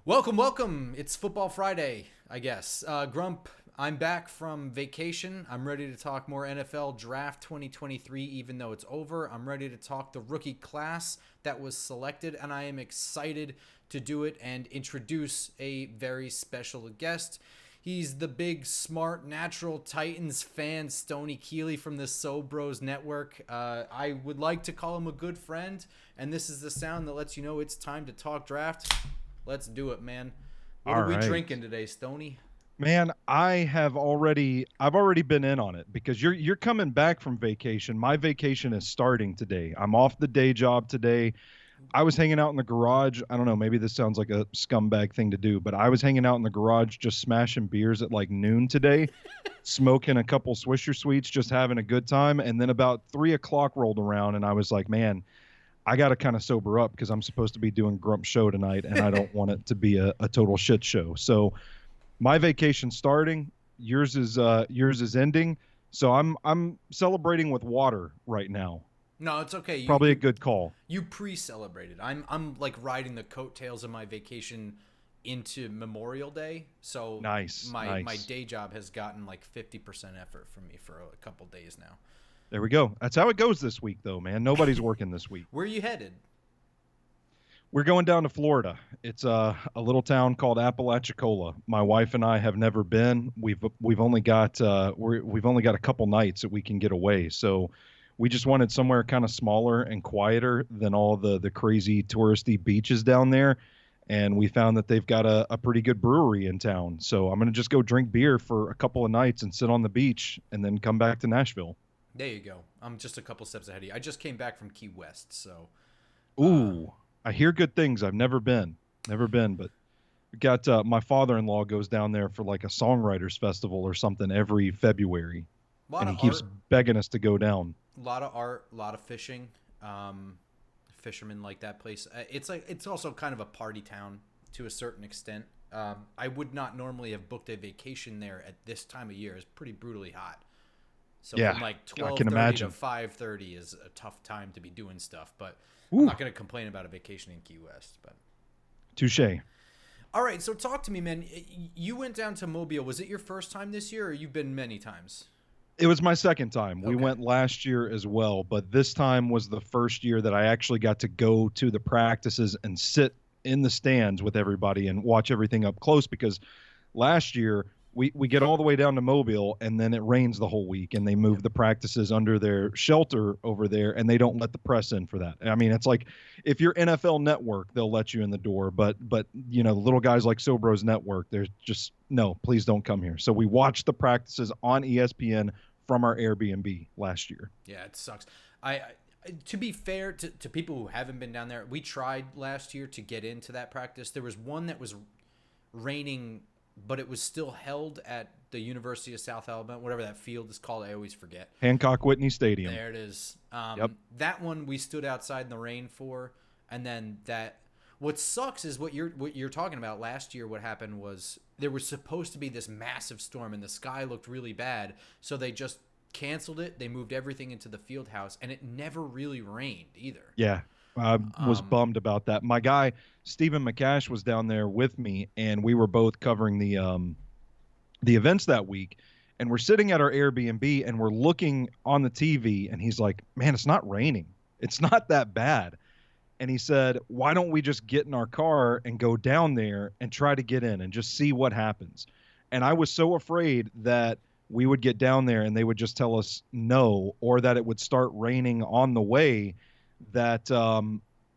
Welcome, welcome. It's Football Friday, I guess. Grump, I'm back from vacation. I'm ready to talk more NFL Draft 2023, even though it's over. I'm ready to talk the rookie class that was selected, and I am excited to do it and introduce a very special guest. He's the big, smart, natural Titans fan, Stoney Keeley from the SoBros Network. I would like to call him a good friend, and this is the sound that lets you know it's time to talk draft. Let's do it, man. What All are we right. drinking today, Stoney? Man, I've already been in on it because you're coming back from vacation. My vacation is starting today. I'm off the day job today. I was hanging out in the garage. I don't know, maybe this sounds like a scumbag thing to do, but I was hanging out in the garage just smashing beers at like noon today, smoking a couple Swisher Sweets, just having a good time. And then about 3 o'clock rolled around and I was like, man, I got to kind of sober up because I'm supposed to be doing Grump show tonight and I don't want it to be a total shit show. So my vacation's starting. Yours is ending. So I'm celebrating with water right now. No, it's okay. You Probably a you good call. you pre-celebrated. I'm like riding the coattails of my vacation into Memorial Day. So Nice, my nice. day job has gotten like 50% effort from me for a couple days now. There we go. That's how it goes this week, though, man. Nobody's working this week. Where are you headed? We're going down to Florida. It's a little town called Apalachicola. My wife and I have never been. We've only got we've only got a couple nights that we can get away. So we just wanted somewhere kind of smaller and quieter than all the crazy touristy beaches down there. And we found that they've got a pretty good brewery in town. So I'm gonna just go drink beer for a couple of nights and sit on the beach and then come back to Nashville. There you go. I'm just a couple steps ahead of you. I just came back from Key West, so uh, Ooh, I hear good things. I've never been, but we got my father-in-law goes down there for like a songwriters festival or something every February, a lot and of he keeps art, begging us to go down. a lot of art, a lot of fishing. Fishermen like that place. It's also kind of a party town to a certain extent. I would not normally have booked a vacation there at this time of year. It's pretty brutally hot. So from Yeah, like I can 12:30 to imagine. 5:30 is a tough time to be doing stuff. But I'm Ooh, not going to complain about a vacation in Key West. But touche. all right, so talk to me, man. You went down to Mobile. Was it your first time this year, or you've been many times? It was my second time. We Okay. went last year as well, but this time was the first year that I actually got to go to the practices and sit in the stands with everybody and watch everything up close because last year we get all the way down to Mobile and then it rains the whole week and they move Yep. the practices under their shelter over there and they don't let the press in for that. I mean, it's like if you're NFL Network, they'll let you in the door, but little guys like SoBros Network, there's just no, please don't come here. So we watched the practices on ESPN from our Airbnb last year. Yeah, it sucks. To be fair to people who haven't been down there, we tried last year to get into that practice. There was one that was raining, but it was still held at the University of South Alabama, whatever that field is called. I always forget. Hancock Whitney Stadium. There it is. Yep. That one we stood outside in the rain for, and then that. What sucks is what you're talking about. Last year, what happened was there was supposed to be this massive storm, and the sky looked really bad, so they just canceled it. They moved everything into the field house, and it never really rained either. Yeah. I was Um, bummed about that. My guy Stephen McCash was down there with me, and we were both covering the events that week. And we're sitting at our Airbnb, and we're looking on the TV, and he's like, "Man, it's not raining. It's not that bad." And he said, "Why don't we just get in our car and go down there and try to get in and just see what happens?" And I was so afraid that we would get down there and they would just tell us no, or that it would start raining on the way that I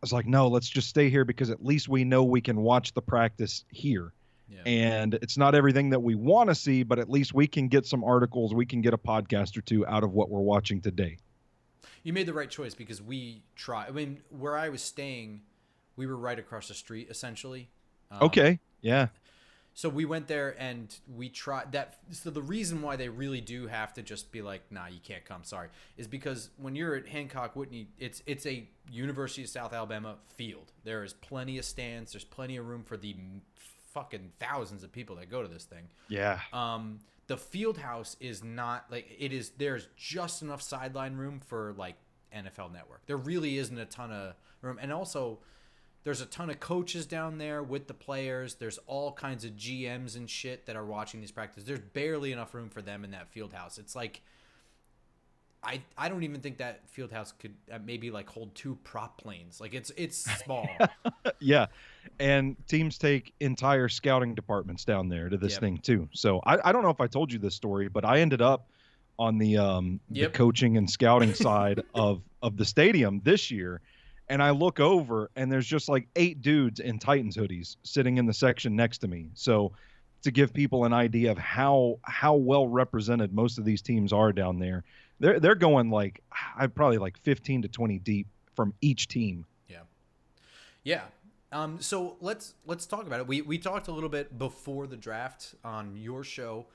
was like, no, let's just stay here because at least we know we can watch the practice here. yeah. And it's not everything that we want to see, but at least we can get some articles, we can get a podcast or two out of what we're watching today. You made the right choice because we try. I mean, where I was staying, we were right across the street essentially. Okay. Yeah. So we went there and we tried that. So the reason why they really do have to just be like, nah, you can't come, sorry, is because when you're at Hancock Whitney, it's a University of South Alabama field. There is plenty of stands. There's plenty of room for the fucking thousands of people that go to this thing. Yeah. The field house is not like it is. There's just enough sideline room for like NFL Network. There really isn't a ton of room, and also There's a ton of coaches down there with the players. There's all kinds of GMs and shit that are watching these practices. There's barely enough room for them in that field house. It's like, I don't even think that field house could maybe like hold 2 prop planes. Like it's small. Yeah. And teams take entire scouting departments down there to this Yep. thing too. So I don't know if I told you this story, but I ended up on the Yep. coaching and scouting side of the stadium this year. And I look over and there's just like 8 dudes in Titans hoodies sitting in the section next to me. So to give people an idea of how well represented most of these teams are down there, they're going like I probably like 15 to 20 deep from each team. Yeah. Yeah. So let's talk about it. We talked a little bit before the draft on your show,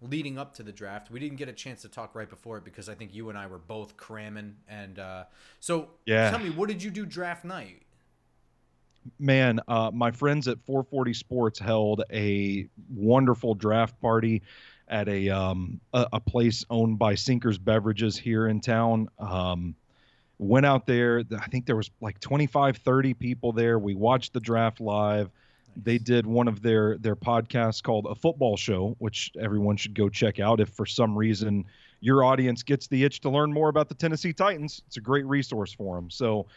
leading up to the draft. We didn't get a chance to talk right before it because I think you and I were both cramming. And so Yeah. tell me, what did you do draft night? Man, my friends at 440 Sports held a wonderful draft party at a place owned by Sinkers Beverages here in town. Went out there. I think there was like 25, 30 people there. We watched the draft live. Nice. They did one of their podcasts called A Football Show, which everyone should go check out. If for some reason your audience gets the itch to learn more about the Tennessee Titans, it's a great resource for them. So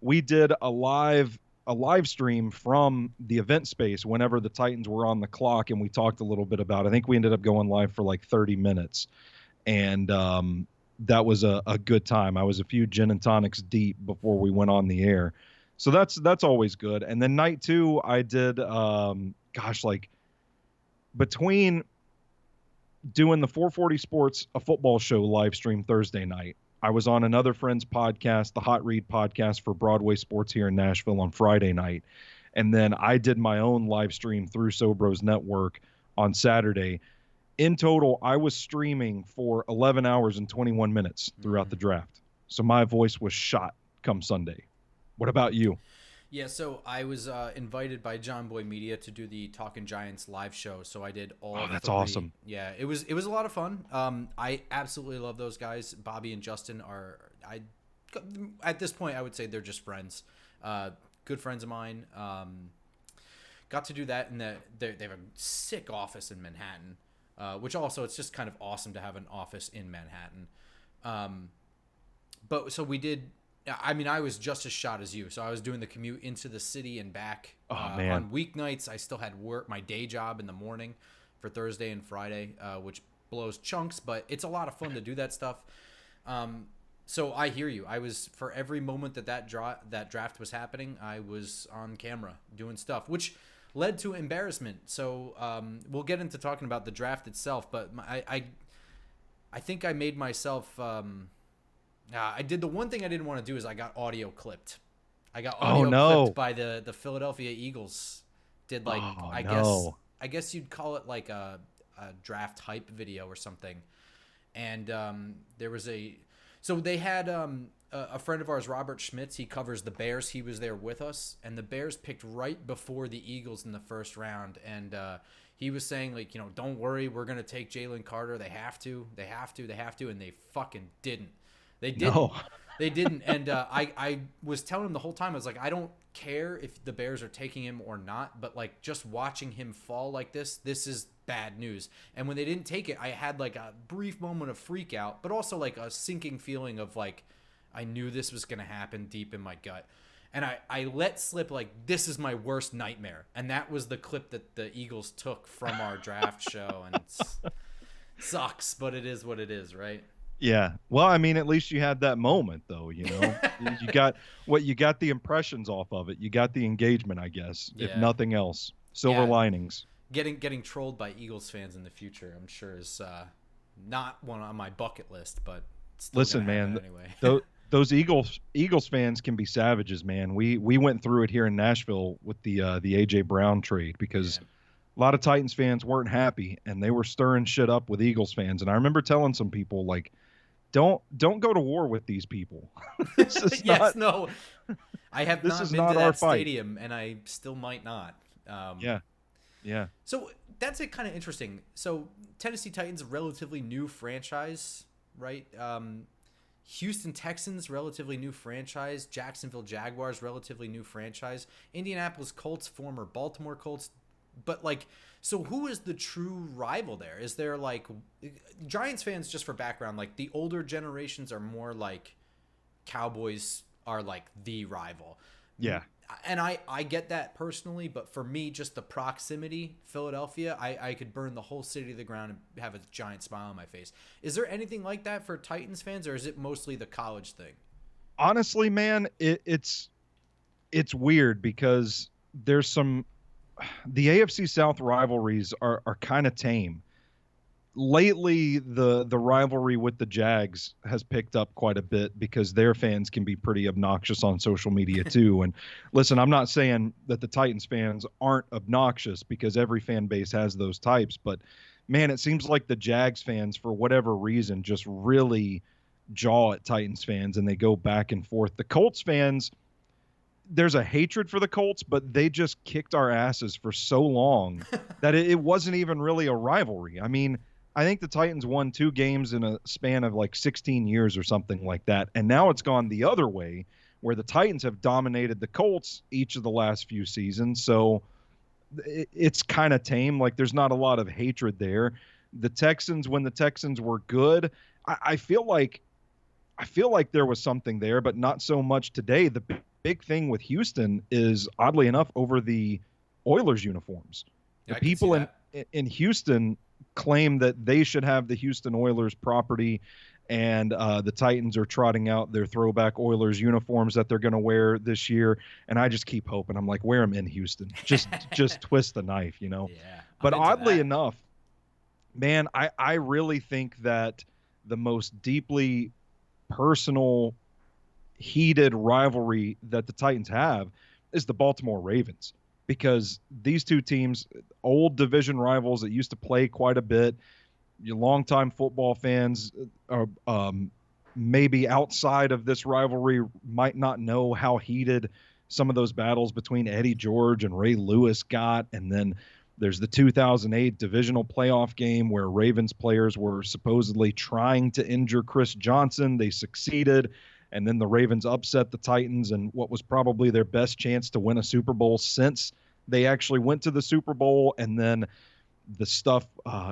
we did a live stream from the event space whenever the Titans were on the clock, and we talked a little bit about it. I think we ended up going live for like 30 minutes. And that was a good time. I was a few gin and tonics deep before we went on the air. So that's always good. And then night 2, I did, like between doing the 440 Sports, A Football Show live stream Thursday night, I was on another friend's podcast, the Hot Read podcast for Broadway Sports here in Nashville on Friday night. And then I did my own live stream through SoBros Network on Saturday. In total, I was streaming for 11 hours and 21 minutes throughout the draft. So my voice was shot come Sunday. What about you? Yeah, so I was invited by John Boy Media to do the Talkin' Giants live show. So I did all. Oh, that's 3. awesome. Yeah, it was a lot of fun. I absolutely love those guys. Bobby and Justin at this point I would say they're just friends. Good friends of mine. Got to do that, and they have a sick office in Manhattan. Which also, it's just kind of awesome to have an office in Manhattan. But so we did. I mean, I was just as shot as you. So I was doing the commute into the city and back. Man. On weeknights, I still had work, my day job in the morning for Thursday and Friday, which blows chunks. But it's a lot of fun to do that stuff. So I hear you. I was, for every moment that draft was happening, I was on camera doing stuff, which led to embarrassment. So we'll get into talking about the draft itself, but I think I made myself. I did the one thing I didn't want to do is I got audio clipped. I got audio clipped by the Philadelphia Eagles. Did like I guess you'd call it like a draft hype video or something. And there was so they had a friend of ours, Robert Schmitz. He covers the Bears. He was there with us, and the Bears picked right before the Eagles in the first round. And he was saying, like, don't worry, we're gonna take Jalen Carter. They have to, and they fucking didn't. They didn't. No. They didn't. And I was telling him the whole time, I was like, I don't care if the Bears are taking him or not, but like just watching him fall like this is bad news. And when they didn't take it, I had like a brief moment of freak out, but also like a sinking feeling of like, I knew this was going to happen deep in my gut. And I let slip like, this is my worst nightmare. And that was the clip that the Eagles took from our draft show. And it sucks, but it is what it is, right? Yeah. Well, I mean, at least you had that moment, though. You got you got the impressions off of it. You got the engagement, I guess, if nothing else. Silver linings. Getting trolled by Eagles fans in the future, I'm sure, is not one on my bucket list. But still listen, man, anyway. those Eagles fans can be savages, man. We went through it here in Nashville with the AJ Brown trade because. Yeah. A lot of Titans fans weren't happy, and they were stirring shit up with Eagles fans. And I remember telling some people, like, don't go to war with these people. No. I have not been to that stadium, and I still might not. Yeah. So that's kind of interesting. So Tennessee Titans, a relatively new franchise, right? Houston Texans, relatively new franchise. Jacksonville Jaguars, relatively new franchise. Indianapolis Colts, former Baltimore Colts. But, like, so who is the true rival there? Is there, like, Giants fans, just for background, like, the older generations are more like Cowboys are, like, the rival. Yeah. And I get that personally, but for me, just the proximity, Philadelphia, I could burn the whole city to the ground and have a giant smile on my face. Is there anything like that for Titans fans, or is it mostly the college thing? Honestly, man, it's weird because there's the AFC South rivalries are kind of tame. Lately, the rivalry with the Jags has picked up quite a bit because their fans can be pretty obnoxious on social media too. And listen, I'm not saying that the Titans fans aren't obnoxious, because every fan base has those types, but man, it seems like the Jags fans, for whatever reason, just really jaw at Titans fans, and they go back and forth. The Colts fans, there's a hatred for the Colts, but they just kicked our asses for so long that it wasn't even really a rivalry. I mean, I think the Titans won 2 games in a span of like 16 years or something like that. And now it's gone the other way, where the Titans have dominated the Colts each of the last few seasons. So it's kind of tame. Like, there's not a lot of hatred there. The Texans, when the Texans were good, I feel like there was something there, but not so much today. The big thing with Houston is, oddly enough, over the Oilers uniforms. Yeah, The I can see people that. in Houston claim that they should have the Houston Oilers property, and the Titans are trotting out their throwback Oilers uniforms that they're going to wear this year. And I just keep hoping. I'm like, wear them in Houston. Just twist the knife, you know. Yeah, I'm But into oddly that. enough, man, I really think that the most deeply personal, heated rivalry that the Titans have is the Baltimore Ravens, because these two teams, old division rivals that used to play quite a bit. Your longtime football fans are, maybe outside of this rivalry, might not know how heated some of those battles between Eddie George and Ray Lewis got. And then there's the 2008 divisional playoff game where Ravens players were supposedly trying to injure Chris Johnson. They succeeded. And then the Ravens upset the Titans and what was probably their best chance to win a Super Bowl since they actually went to the Super Bowl. And then the stuff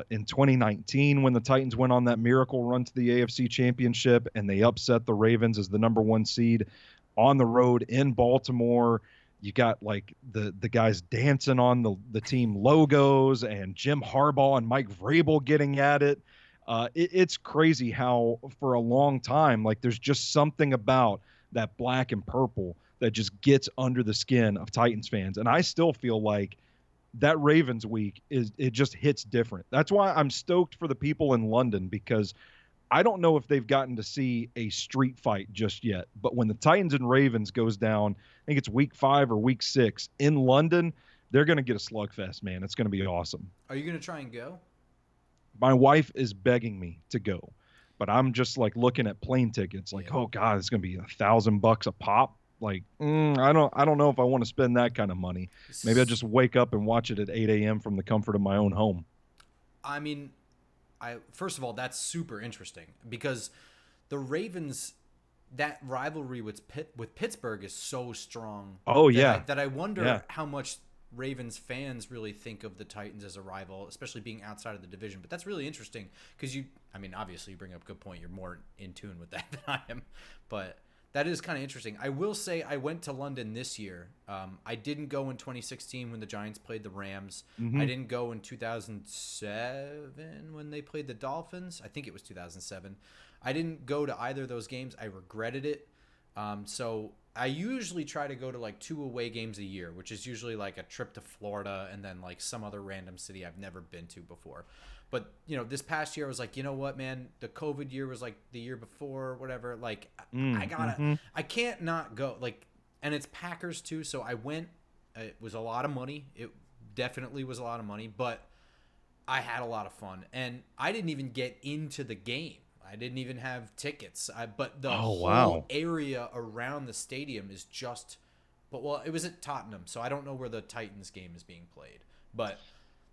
in 2019 when the Titans went on that miracle run to the AFC Championship and they upset the Ravens as the #1 seed on the road in Baltimore. You got like the guys dancing on the team logos, and Jim Harbaugh and Mike Vrabel getting at it. It's crazy how for a long time, like, there's just something about that black and purple that just gets under the skin of Titans fans. And I still feel like that Ravens week it just hits different. That's why I'm stoked for the people in London, because I don't know if they've gotten to see a street fight just yet. But when the Titans and Ravens goes down, I think it's week 5 or week 6 in London, they're going to get a slugfest, man. It's going to be awesome. Are you gonna try and go? My wife is begging me to go, but I'm just like looking at plane tickets like, Yeah. oh God, it's going to be $1,000 a pop. Like, I don't know if I want to spend that kind of money. Maybe I'll just wake up and watch it at 8 a.m. from the comfort of my own home. I mean, first of all, that's super interesting because the Ravens, that rivalry with Pittsburgh is so strong. Oh, that yeah. I wonder Yeah. how much Ravens fans really think of the Titans as a rival, especially being outside of the division. But that's really interesting because obviously you bring up a good point. You're more in tune with that than I am, but that is kind of interesting. I will say I went to London this year. I didn't go in 2016 when the Giants played the Rams. Mm-hmm. I didn't go in 2007 when they played the Dolphins. I think it was 2007. I didn't go to either of those games. I regretted it. So I usually try to go to like 2 away games a year, which is usually like a trip to Florida and then like some other random city I've never been to before. But, this past year I was like, you know what, man? The COVID year was like the year before, whatever. Like, I can't not go. Like, and it's Packers too, so I went. It was a lot of money. It definitely was a lot of money, but I had a lot of fun. And I didn't even get into the game. I didn't even have tickets. But the whole area around the stadium is just. But well, it was at Tottenham, so I don't know where the Titans game is being played, but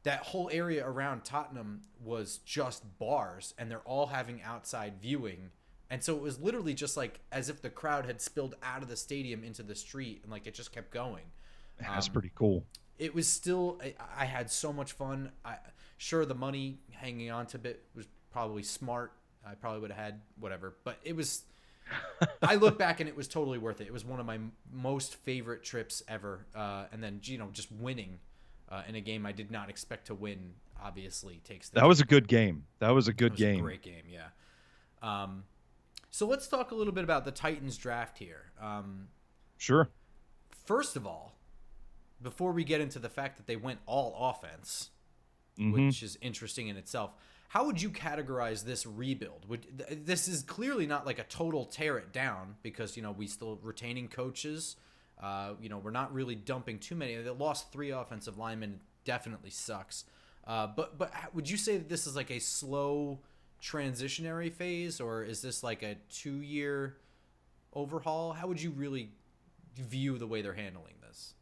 that whole area around Tottenham was just bars, and they're all having outside viewing And so it was literally just like as if the crowd had spilled out of the stadium into the street, and like it just kept going. That's Um, pretty cool. it was still, I had so much fun. Sure, the money hanging on to it was probably smart. I probably would have had whatever, but it was. I look back and it was totally worth it. It was one of my most favorite trips ever. And then just winning in a game I did not expect to win. Obviously, takes the. That was a good game. That was a good It was game. a great game, yeah. So let's talk a little bit about the Titans draft here. Sure. First of all, before we get into the fact that they went all offense, Mm-hmm. which is interesting in itself, how would you categorize this rebuild? This is clearly not like a total tear it down because, we still retaining coaches. We're not really dumping too many. They lost 3 offensive linemen. Definitely sucks. But would you say that this is like a slow transitionary phase, or is this like a 2-year overhaul? How would you really view the way they're handling this?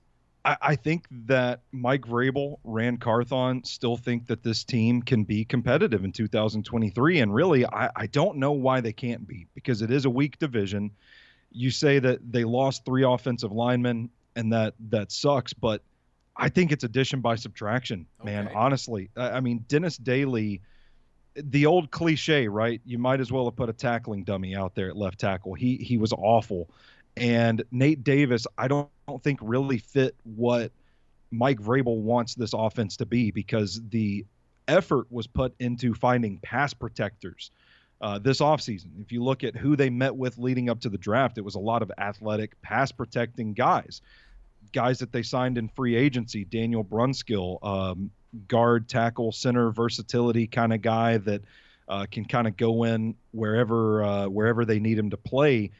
I think that Mike Vrabel, Rand Carthon still think that this team can be competitive in 2023. And really, I don't know why they can't be, because it is a weak division. You say that they lost 3 offensive linemen, and that sucks, but I think it's addition by subtraction, man. Okay. Honestly, I mean, Dennis Daly, the old cliche, right? You might as well have put a tackling dummy out there at left tackle. He was awful. And Nate Davis, I don't think really fit what Mike Vrabel wants this offense to be, because the effort was put into finding pass protectors this offseason. If you look at who they met with leading up to the draft, it was a lot of athletic pass protecting guys that they signed in free agency. Daniel Brunskill, guard, tackle, center versatility kind of guy that can kind of go in wherever they need him to play.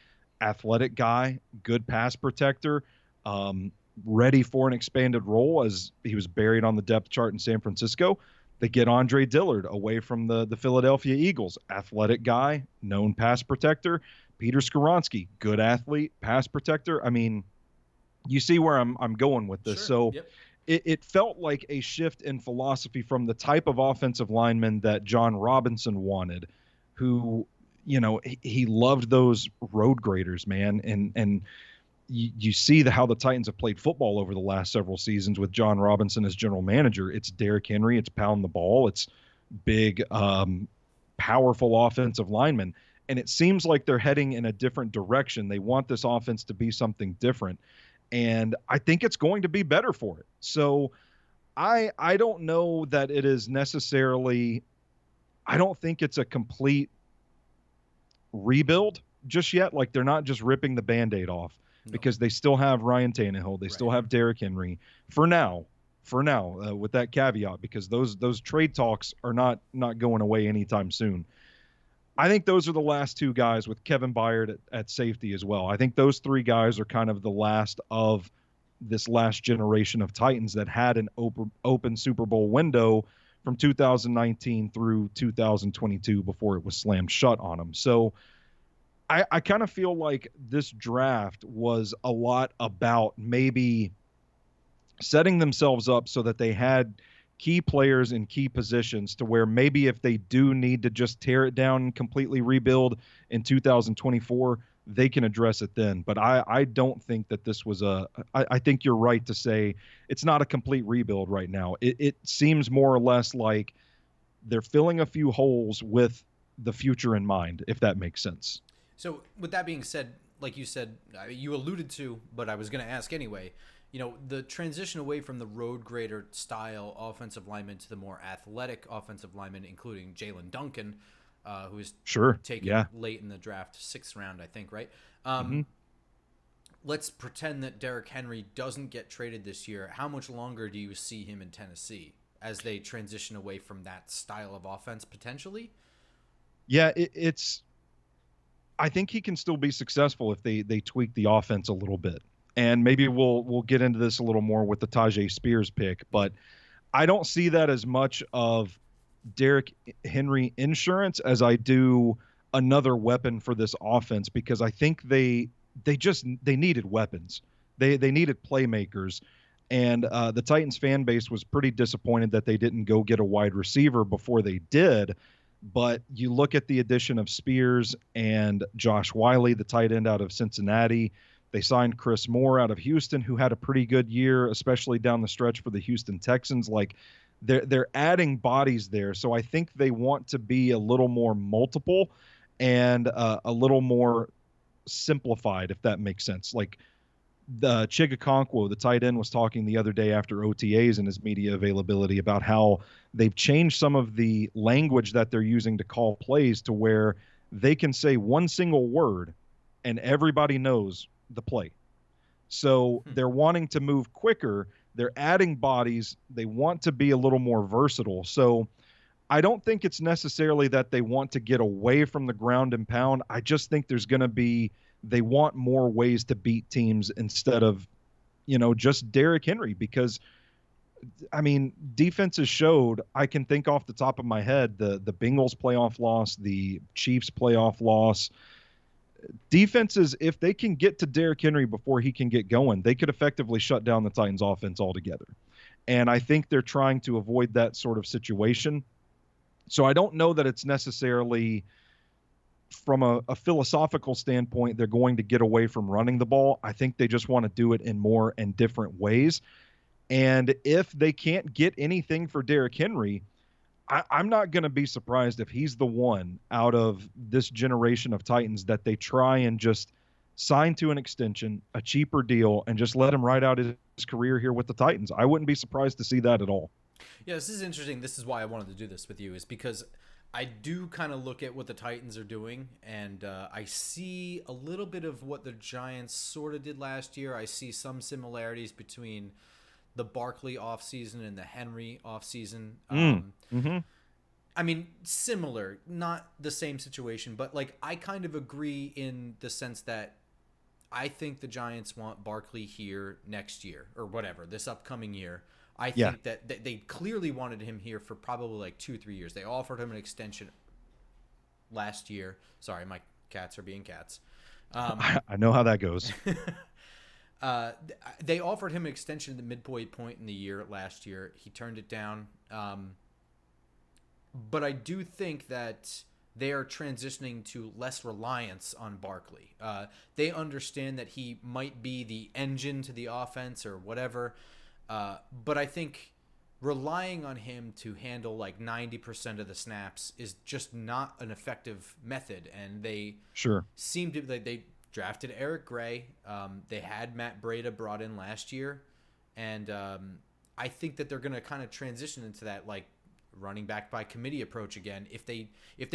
Athletic guy, good pass protector, ready for an expanded role as he was buried on the depth chart in San Francisco. They get Andre Dillard away from the Philadelphia Eagles. Athletic guy, known pass protector. Peter Skoronski, good athlete, pass protector. I mean, you see where I'm going with this. Sure. So Yep. it felt like a shift in philosophy from the type of offensive lineman that John Robinson wanted, who, he loved those road graders, man. And you see how the Titans have played football over the last several seasons with John Robinson as general manager. It's Derrick Henry. It's pound the ball. It's big, powerful offensive linemen. And it seems like they're heading in a different direction. They want this offense to be something different. And I think it's going to be better for it. So I don't know that it is necessarily, I don't think it's a complete rebuild just yet. Like, they're not just ripping the Band-Aid off, because they still have Ryan Tannehill. They still have Derrick Henry for now, with that caveat, because those trade talks are not going away anytime soon. I think those are the last 2 guys, with Kevin Byard at safety as well. I think those 3 guys are kind of the last of this last generation of Titans that had an open Super Bowl window from 2019 through 2022 before it was slammed shut on them. So I kind of feel like this draft was a lot about maybe setting themselves up so that they had key players in key positions to where maybe if they do need to just tear it down and completely rebuild in 2024, they can address it then. But I don't think that this was I think you're right to say it's not a complete rebuild right now. It seems more or less like they're filling a few holes with the future in mind, if that makes sense. So with that being said, like you said, you alluded to, but I was going to ask anyway, the transition away from the road grader style offensive lineman to the more athletic offensive lineman, including Jalen Duncan, who is taken late in the draft, 6th round, I think, right? Let's pretend that Derrick Henry doesn't get traded this year. How much longer do you see him in Tennessee as they transition away from that style of offense potentially? Yeah, it's I think he can still be successful if they tweak the offense a little bit. And maybe we'll get into this a little more with the Tajay Spears pick, but I don't see that as much of Derrick Henry insurance as I do another weapon for this offense, because I think they needed weapons. They needed playmakers. And the Titans fan base was pretty disappointed that they didn't go get a wide receiver before they did. But you look at the addition of Spears and Josh Wiley, the tight end out of Cincinnati. They signed Chris Moore out of Houston, who had a pretty good year, especially down the stretch for the Houston Texans. Like they're adding bodies there, so I think they want to be a little more multiple and a little more simplified, if that makes sense. Like the Chigakonkwo, the tight end, was talking the other day after OTAs and his media availability about how they've changed some of the language that they're using to call plays to where they can say one single word and everybody knows the play. So they're wanting to move quicker. They're adding bodies. They want to be a little more versatile. So I don't think it's necessarily that they want to get away from the ground and pound. I just think there's going to be, they want more ways to beat teams instead of, just Derrick Henry, because I mean, defenses showed, I can think off the top of my head, the Bengals playoff loss, the Chiefs playoff loss. Defenses, if they can get to Derrick Henry before he can get going, they could effectively shut down the Titans offense altogether. And I think they're trying to avoid that sort of situation. So I don't know that it's necessarily from a philosophical standpoint, they're going to get away from running the ball. I think they just want to do it in more and different ways. And if they can't get anything for Derrick Henry, I'm not going to be surprised if he's the one out of this generation of Titans that they try and just sign to an extension, a cheaper deal, and just let him ride out his career here with the Titans. I wouldn't be surprised to see that at all. Yeah, this is interesting. This is why I wanted to do this with you, is because I do kind of look at what the Titans are doing, and I see a little bit of what the Giants sort of did last year. I see some similarities between the Barkley offseason and the Henry offseason. I mean, similar, not the same situation, but like I kind of agree in the sense that I think the Giants want Barkley here next year or whatever, this upcoming year. I think that they clearly wanted him here for probably like 2-3 years. They offered him an extension last year. Sorry, my cats are being cats. I know how that goes. They offered him an extension at the midway point in the year last year. He turned it down. But I do think that they are transitioning to less reliance on Barkley. They understand that he might be the engine to the offense or whatever. But I think relying on him to handle like 90% of the snaps is just not an effective method. And they seem to, they drafted Eric Gray. They had Matt Breida brought in last year. And I think that they're going to kind of transition into that like running back by committee approach again if they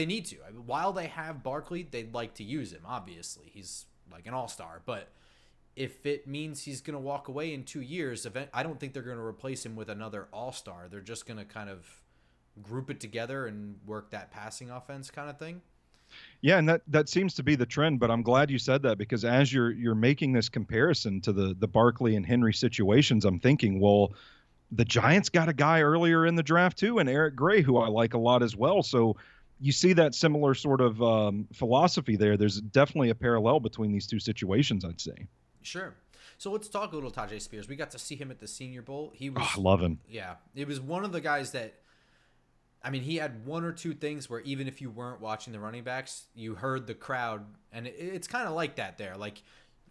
need to. I mean, while they have Barkley, they'd like to use him, obviously. He's like an all-star. But if it means he's going to walk away in 2 years, I don't think they're going to replace him with another all-star. They're just going to kind of group it together and work that passing offense kind of thing. Yeah, and that seems to be the trend, but I'm glad you said that, because as you're making this comparison to the Barkley and Henry situations, I'm thinking, well, the Giants got a guy earlier in the draft too, and Eric Gray, who I like a lot as well. So you see that similar sort of philosophy there. There's definitely a parallel between these two situations, I'd say. Sure. So let's talk a little Tajay Spears. We got to see him at the Senior Bowl. He was, I love him. Yeah, it was one of the guys that, I mean, he had one or two things where even if you weren't watching the running backs, you heard the crowd, and it's kind of like that there. Like,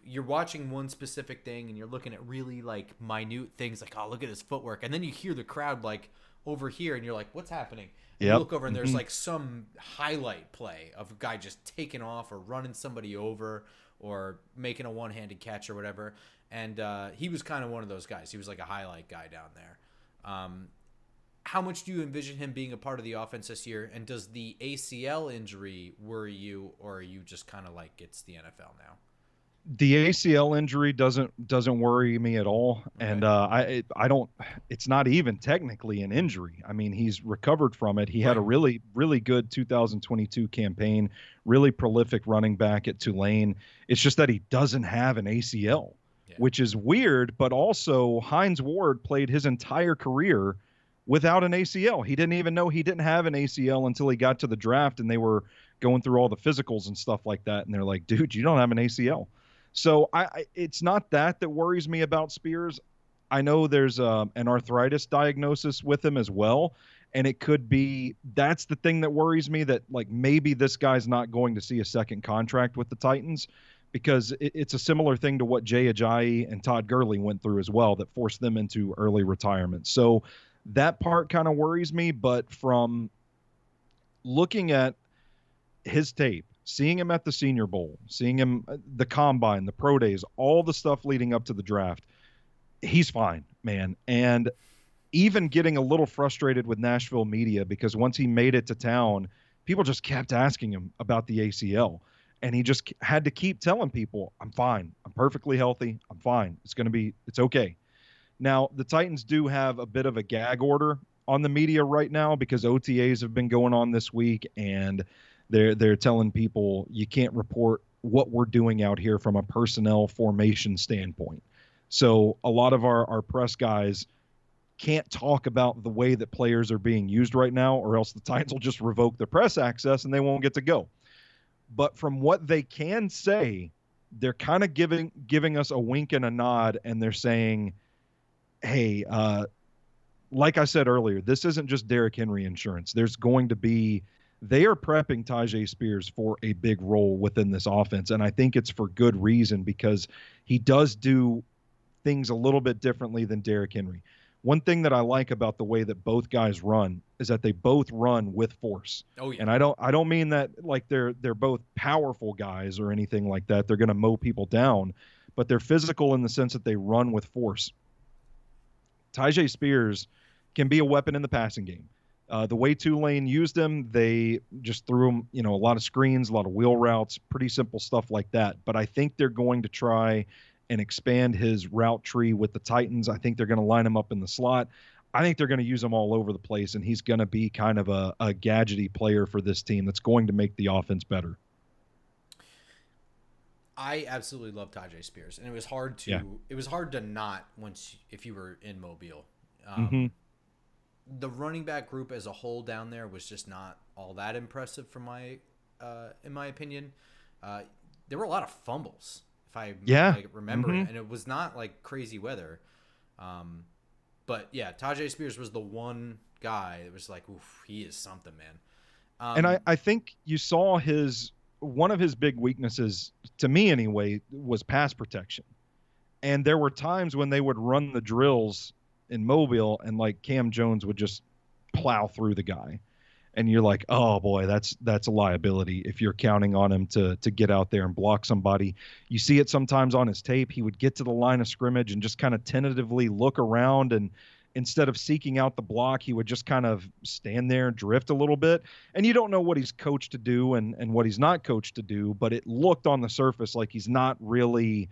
you're watching one specific thing and you're looking at really like minute things like, oh, look at his footwork. And then you hear the crowd like over here and you're like, what's happening? And you look over and there's like some highlight play of a guy just taking off or running somebody over or making a one-handed catch or whatever. And he was kind of one of those guys. He was like a highlight guy down there. How much do you envision him being a part of the offense this year? And does the ACL injury worry you, or are you just kind of like, it's the NFL now? The ACL injury doesn't worry me at all. Okay. And I don't, it's not even technically an injury. I mean, he's recovered from it. He had a really, really good 2022 campaign, really prolific running back at Tulane. It's just that he doesn't have an ACL, which is weird, but also Hines Ward played his entire career without an ACL. He didn't even know he didn't have an ACL until he got to the draft and they were going through all the physicals and stuff like that. And they're like, dude, you don't have an ACL. So it's not that worries me about Spears. I know there's an arthritis diagnosis with him as well. And it could be that's the thing that worries me, that like maybe this guy's not going to see a second contract with the Titans, because it's a similar thing to what Jay Ajayi and Todd Gurley went through as well that forced them into early retirement. So that part kind of worries me. But from looking at his tape, seeing him at the Senior Bowl, seeing him the combine, the pro days, all the stuff leading up to the draft, he's fine, man. And even getting a little frustrated with Nashville media, because once he made it to town, people just kept asking him about the ACL. And he just had to keep telling people, I'm fine. I'm perfectly healthy. I'm fine. It's okay. Now, the Titans do have a bit of a gag order on the media right now because OTAs have been going on this week, and they're telling people you can't report what we're doing out here from a personnel formation standpoint. So a lot of our press guys can't talk about the way that players are being used right now, or else the Titans will just revoke their press access and they won't get to go. But from what they can say, they're kind of giving us a wink and a nod, and they're saying, hey, like I said earlier, this isn't just Derrick Henry insurance. They are prepping Tyjae Spears for a big role within this offense. And I think it's for good reason, because he does do things a little bit differently than Derrick Henry. One thing that I like about the way that both guys run is that they both run with force. Oh yeah. And I don't mean that like they're both powerful guys or anything like that. They're going to mow people down, but they're physical in the sense that they run with force. Tyjae Spears can be a weapon in the passing game. The way Tulane used him, they just threw him, a lot of screens, a lot of wheel routes, pretty simple stuff like that. But I think they're going to try and expand his route tree with the Titans. I think they're going to line him up in the slot. I think they're going to use him all over the place, and he's going to be kind of a gadgety player for this team that's going to make the offense better. I absolutely love Tyjae Spears, and it was hard to not if you were in Mobile. The running back group as a whole down there was just not all that impressive in my opinion. There were a lot of fumbles, if I remember, and it was not like crazy weather. But yeah, Tyjae Spears was the one guy that was like, oof, he is something, man. And I think you saw one of his big weaknesses, to me anyway, was pass protection. And there were times when they would run the drills in Mobile, and like Cam Jones would just plow through the guy. And you're like, oh boy, that's a liability if you're counting on him to get out there and block somebody. You see it sometimes on his tape. He would get to the line of scrimmage and just kind of tentatively look around, and instead of seeking out the block, he would just kind of stand there and drift a little bit. And you don't know what he's coached to do and what he's not coached to do, but it looked on the surface like he's not really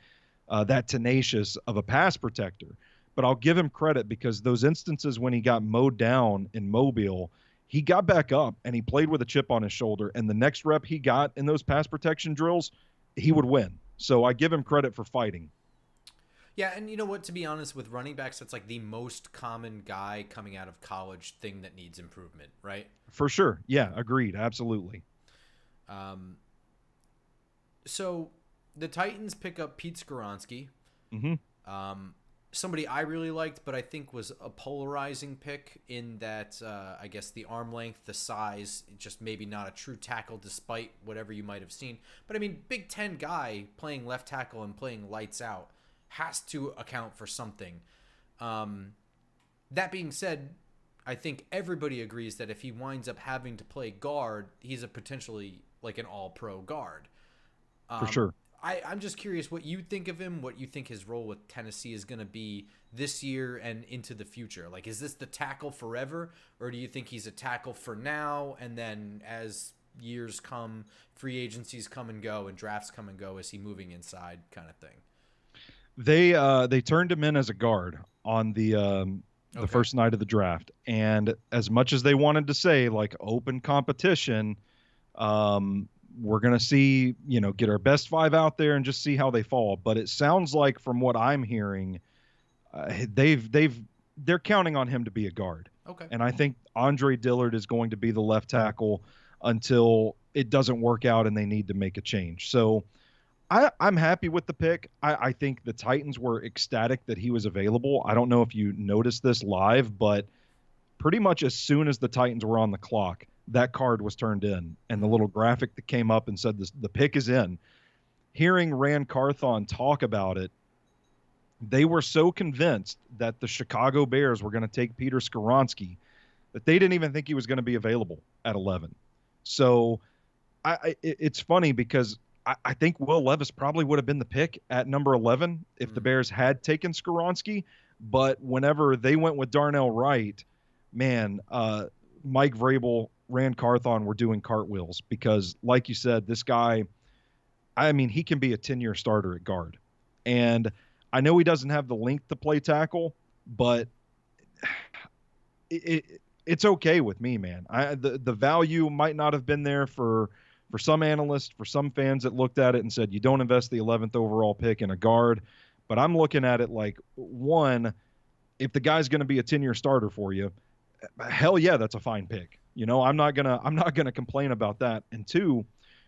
that tenacious of a pass protector. But I'll give him credit, because those instances when he got mowed down in Mobile, he got back up and he played with a chip on his shoulder. And the next rep he got in those pass protection drills, he would win. So I give him credit for fighting. Yeah, and you know what? To be honest, with running backs, that's like the most common guy coming out of college thing that needs improvement, right? For sure. Yeah, agreed. Absolutely. So the Titans pick up Pete Skoronski. Somebody I really liked, but I think was a polarizing pick in that, I guess, the arm length, the size, just maybe not a true tackle despite whatever you might have seen. But, I mean, Big Ten guy playing left tackle and playing lights out has to account for something. That being said, I think everybody agrees that if he winds up having to play guard, he's a potentially like an all-pro guard. For sure. I'm just curious what you think of him, what you think his role with Tennessee is going to be this year and into the future. Like, is this the tackle forever, or do you think he's a tackle for now, and then as years come, free agencies come and go, and drafts come and go, is he moving inside kind of thing? They turned him in as a guard on the first night of the draft, and as much as they wanted to say like open competition, we're going to see, get our best five out there and just see how they fall. But it sounds like from what I'm hearing, they're counting on him to be a guard. Okay. And I think Andre Dillard is going to be the left tackle until it doesn't work out and they need to make a change. So I'm happy with the pick. I think the Titans were ecstatic that he was available. I don't know if you noticed this live, but pretty much as soon as the Titans were on the clock, that card was turned in, and the little graphic that came up and said this, the pick is in. Hearing Rand Carthon talk about it, they were so convinced that the Chicago Bears were going to take Peter Skoronski that they didn't even think he was going to be available at 11. So it's funny because I think Will Levis probably would have been the pick at number 11 if the Bears had taken Skoronski. But whenever they went with Darnell Wright, man, Mike Vrabel, Rand Carthon were doing cartwheels because, like you said, this guy, I mean, he can be a 10-year starter at guard. And I know he doesn't have the length to play tackle, but it's okay with me, man. The value might not have been there for some analysts, for some fans that looked at it and said, you don't invest the 11th overall pick in a guard. But I'm looking at it like, one, if the guy's going to be a 10-year starter for you, hell yeah, that's a fine pick. I'm not gonna complain about that. And two,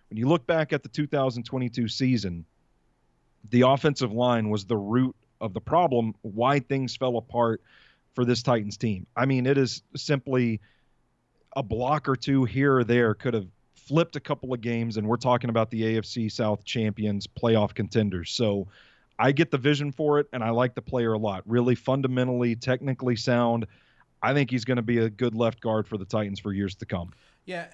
when you look back at the 2022 season, the offensive line was the root of the problem, why things fell apart for this Titans team. I mean, it is simply a block or two here or there could have flipped a couple of games, and we're talking about the AFC South champions, playoff contenders. So I get the vision for it, and I like the player a lot. Really fundamentally, technically sound. I think he's going to be a good left guard for the Titans for years to come. Yeah,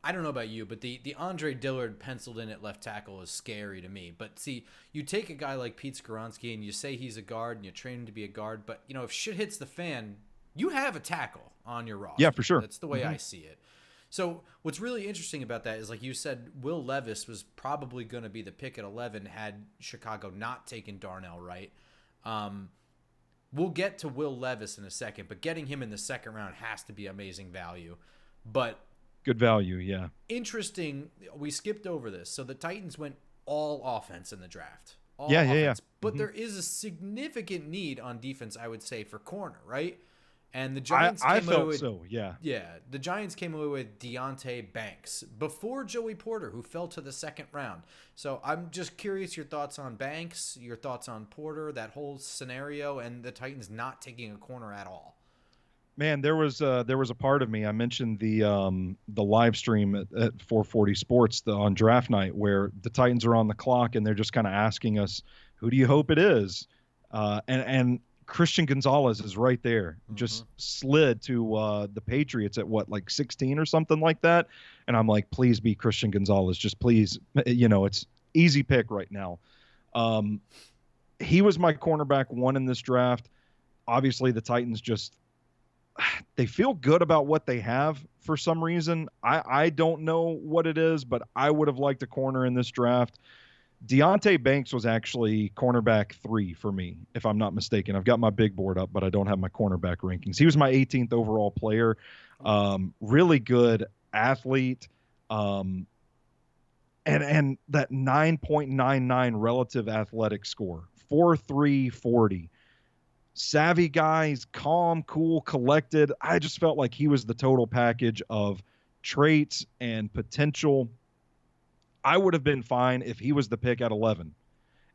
I don't know about you, but the Andre Dillard penciled in at left tackle is scary to me. But see, you take a guy like Pete Skoronski and you say he's a guard and you train him to be a guard, but if shit hits the fan, you have a tackle on your roster. Yeah, for sure. That's the way I see it. So what's really interesting about that is, like you said, Will Levis was probably going to be the pick at 11 had Chicago not taken Darnell Wright. We'll get to Will Levis in a second, but getting him in the second round has to be amazing value. But good value, yeah. Interesting, we skipped over this. So the Titans went all offense in the draft. Yeah. But there is a significant need on defense, I would say, for corner, right? And the Giants I came felt away with, so, yeah. Yeah, the Giants came away with Deontay Banks before Joey Porter, who fell to the second round. So I'm just curious your thoughts on Banks, your thoughts on Porter, that whole scenario, and the Titans not taking a corner at all. Man, there was a part of me. I mentioned the live stream at 440 Sports on draft night where the Titans are on the clock and they're just kind of asking us, who do you hope it is? And Christian Gonzalez is right there, just slid to the Patriots at like 16 or something like that. And I'm like, please be Christian Gonzalez. Just please, it's easy pick right now. He was my cornerback one in this draft. Obviously, the Titans they feel good about what they have for some reason. I don't know what it is, but I would have liked a corner in this draft. Deontay Banks was actually cornerback 3 for me, if I'm not mistaken. I've got my big board up, but I don't have my cornerback rankings. He was my 18th overall player. Really good athlete. And that 9.99 relative athletic score, 4.3 40. Savvy guy, he's calm, cool, collected. I just felt like he was the total package of traits and potential. I would have been fine if he was the pick at 11.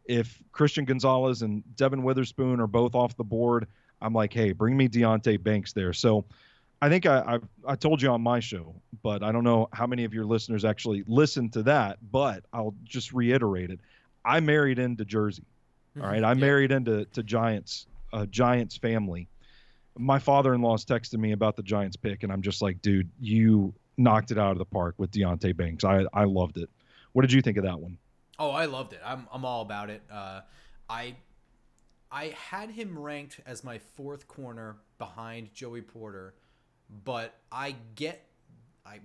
If Christian Gonzalez and Devin Witherspoon are both off the board, I'm like, hey, bring me Deontay Banks there. So I think I told you on my show, but I don't know how many of your listeners actually listened to that, but I'll just reiterate it. I married into Jersey. All right. I married into Giants family. My father-in-law's texted me about the Giants pick, and I'm just like, dude, you knocked it out of the park with Deontay Banks. I loved it. What did you think of that one? Oh, I loved it. I'm all about it. I had him ranked as my 4th corner behind Joey Porter, but I get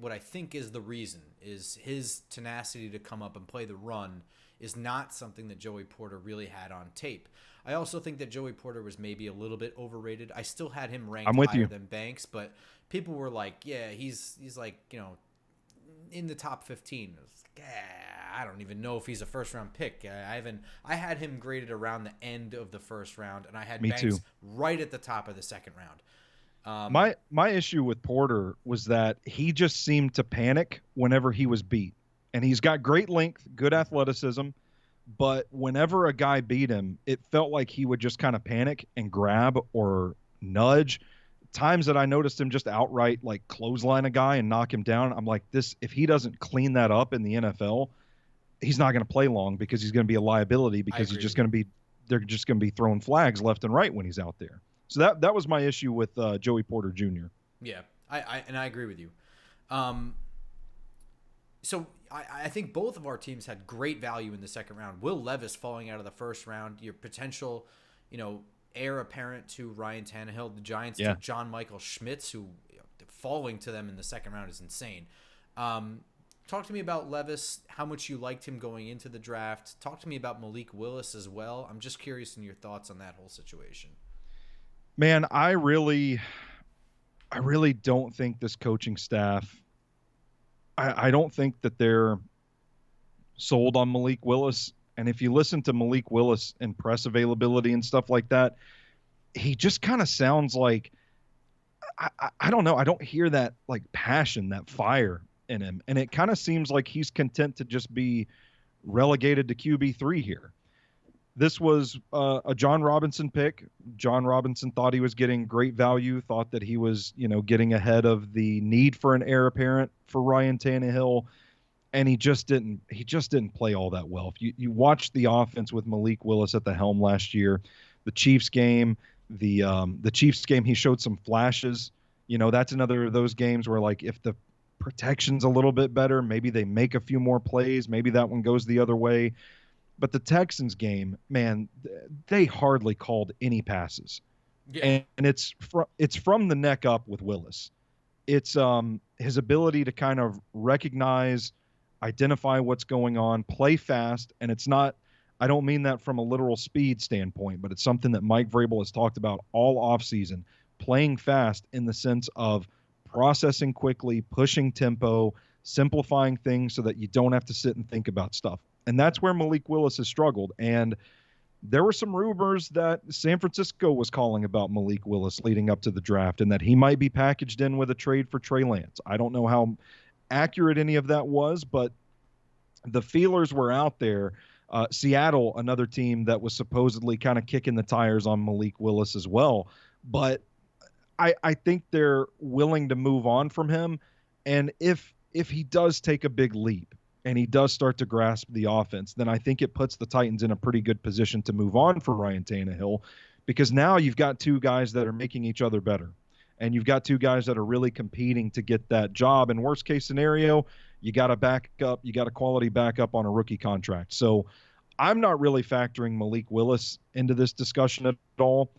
what I think is the reason is his tenacity to come up and play the run is not something that Joey Porter really had on tape. I also think that Joey Porter was maybe a little bit overrated. I still had him ranked higher than Banks, but people were like, yeah, he's like, in the top 15. I don't even know if he's a first-round pick. I had him graded around the end of the first round, and I had Banks right at the top of the second round. My issue with Porter was that he just seemed to panic whenever he was beat. And he's got great length, good athleticism, but whenever a guy beat him, it felt like he would just kind of panic and grab or nudge. Times that I noticed him just outright like clothesline a guy and knock him down, I'm like, this, if he doesn't clean that up in the NFL, he's not going to play long because he's going to be a liability I because he's agree just with you. going to be, they're just going to be throwing flags left and right when he's out there. So that was my issue with Joey Porter Jr. Yeah, I agree with you. Um, so I think both of our teams had great value in the second round. Will Levis falling out of the first round, your potential, heir apparent to Ryan Tannehill. The Giants Yeah. took John Michael Schmitz, who falling to them in the second round is insane. Talk to me about Levis, how much you liked him going into the draft. Talk to me about Malik Willis as well. I'm just curious in your thoughts on that whole situation. Man, I really don't think this coaching staff. I don't think that they're sold on Malik Willis. And if you listen to Malik Willis and press availability and stuff like that, he just kind of sounds like I don't know. I don't hear that like passion, that fire in him, and it kind of seems like he's content to just be relegated to QB3 here. This was a John Robinson pick. John Robinson thought he was getting great value, thought that he was, getting ahead of the need for an heir apparent for Ryan Tannehill, and he just didn't. He just didn't play all that well. If you watched the offense with Malik Willis at the helm last year, the Chiefs game, the Chiefs game, he showed some flashes. That's another of those games where like if the protection's a little bit better, maybe they make a few more plays, maybe that one goes the other way. But the Texans game, man, they hardly called any passes, Yeah. and it's from the neck up with Willis. It's his ability to kind of recognize, identify what's going on, play fast, and it's not. I don't mean that from a literal speed standpoint, but it's something that Mike Vrabel has talked about all offseason, playing fast in the sense of processing quickly, pushing tempo, simplifying things so that you don't have to sit and think about stuff. And that's where Malik Willis has struggled. And there were some rumors that San Francisco was calling about Malik Willis leading up to the draft and that he might be packaged in with a trade for Trey Lance. I don't know how accurate any of that was, but the feelers were out there. Seattle, another team that was supposedly kind of kicking the tires on Malik Willis as well. But I think they're willing to move on from him. And if he does take a big leap and he does start to grasp the offense, then I think it puts the Titans in a pretty good position to move on for Ryan Tannehill, because now you've got two guys that are making each other better. And you've got two guys that are really competing to get that job. And worst case scenario, you got a quality backup on a rookie contract. So I'm not really factoring Malik Willis into this discussion at all.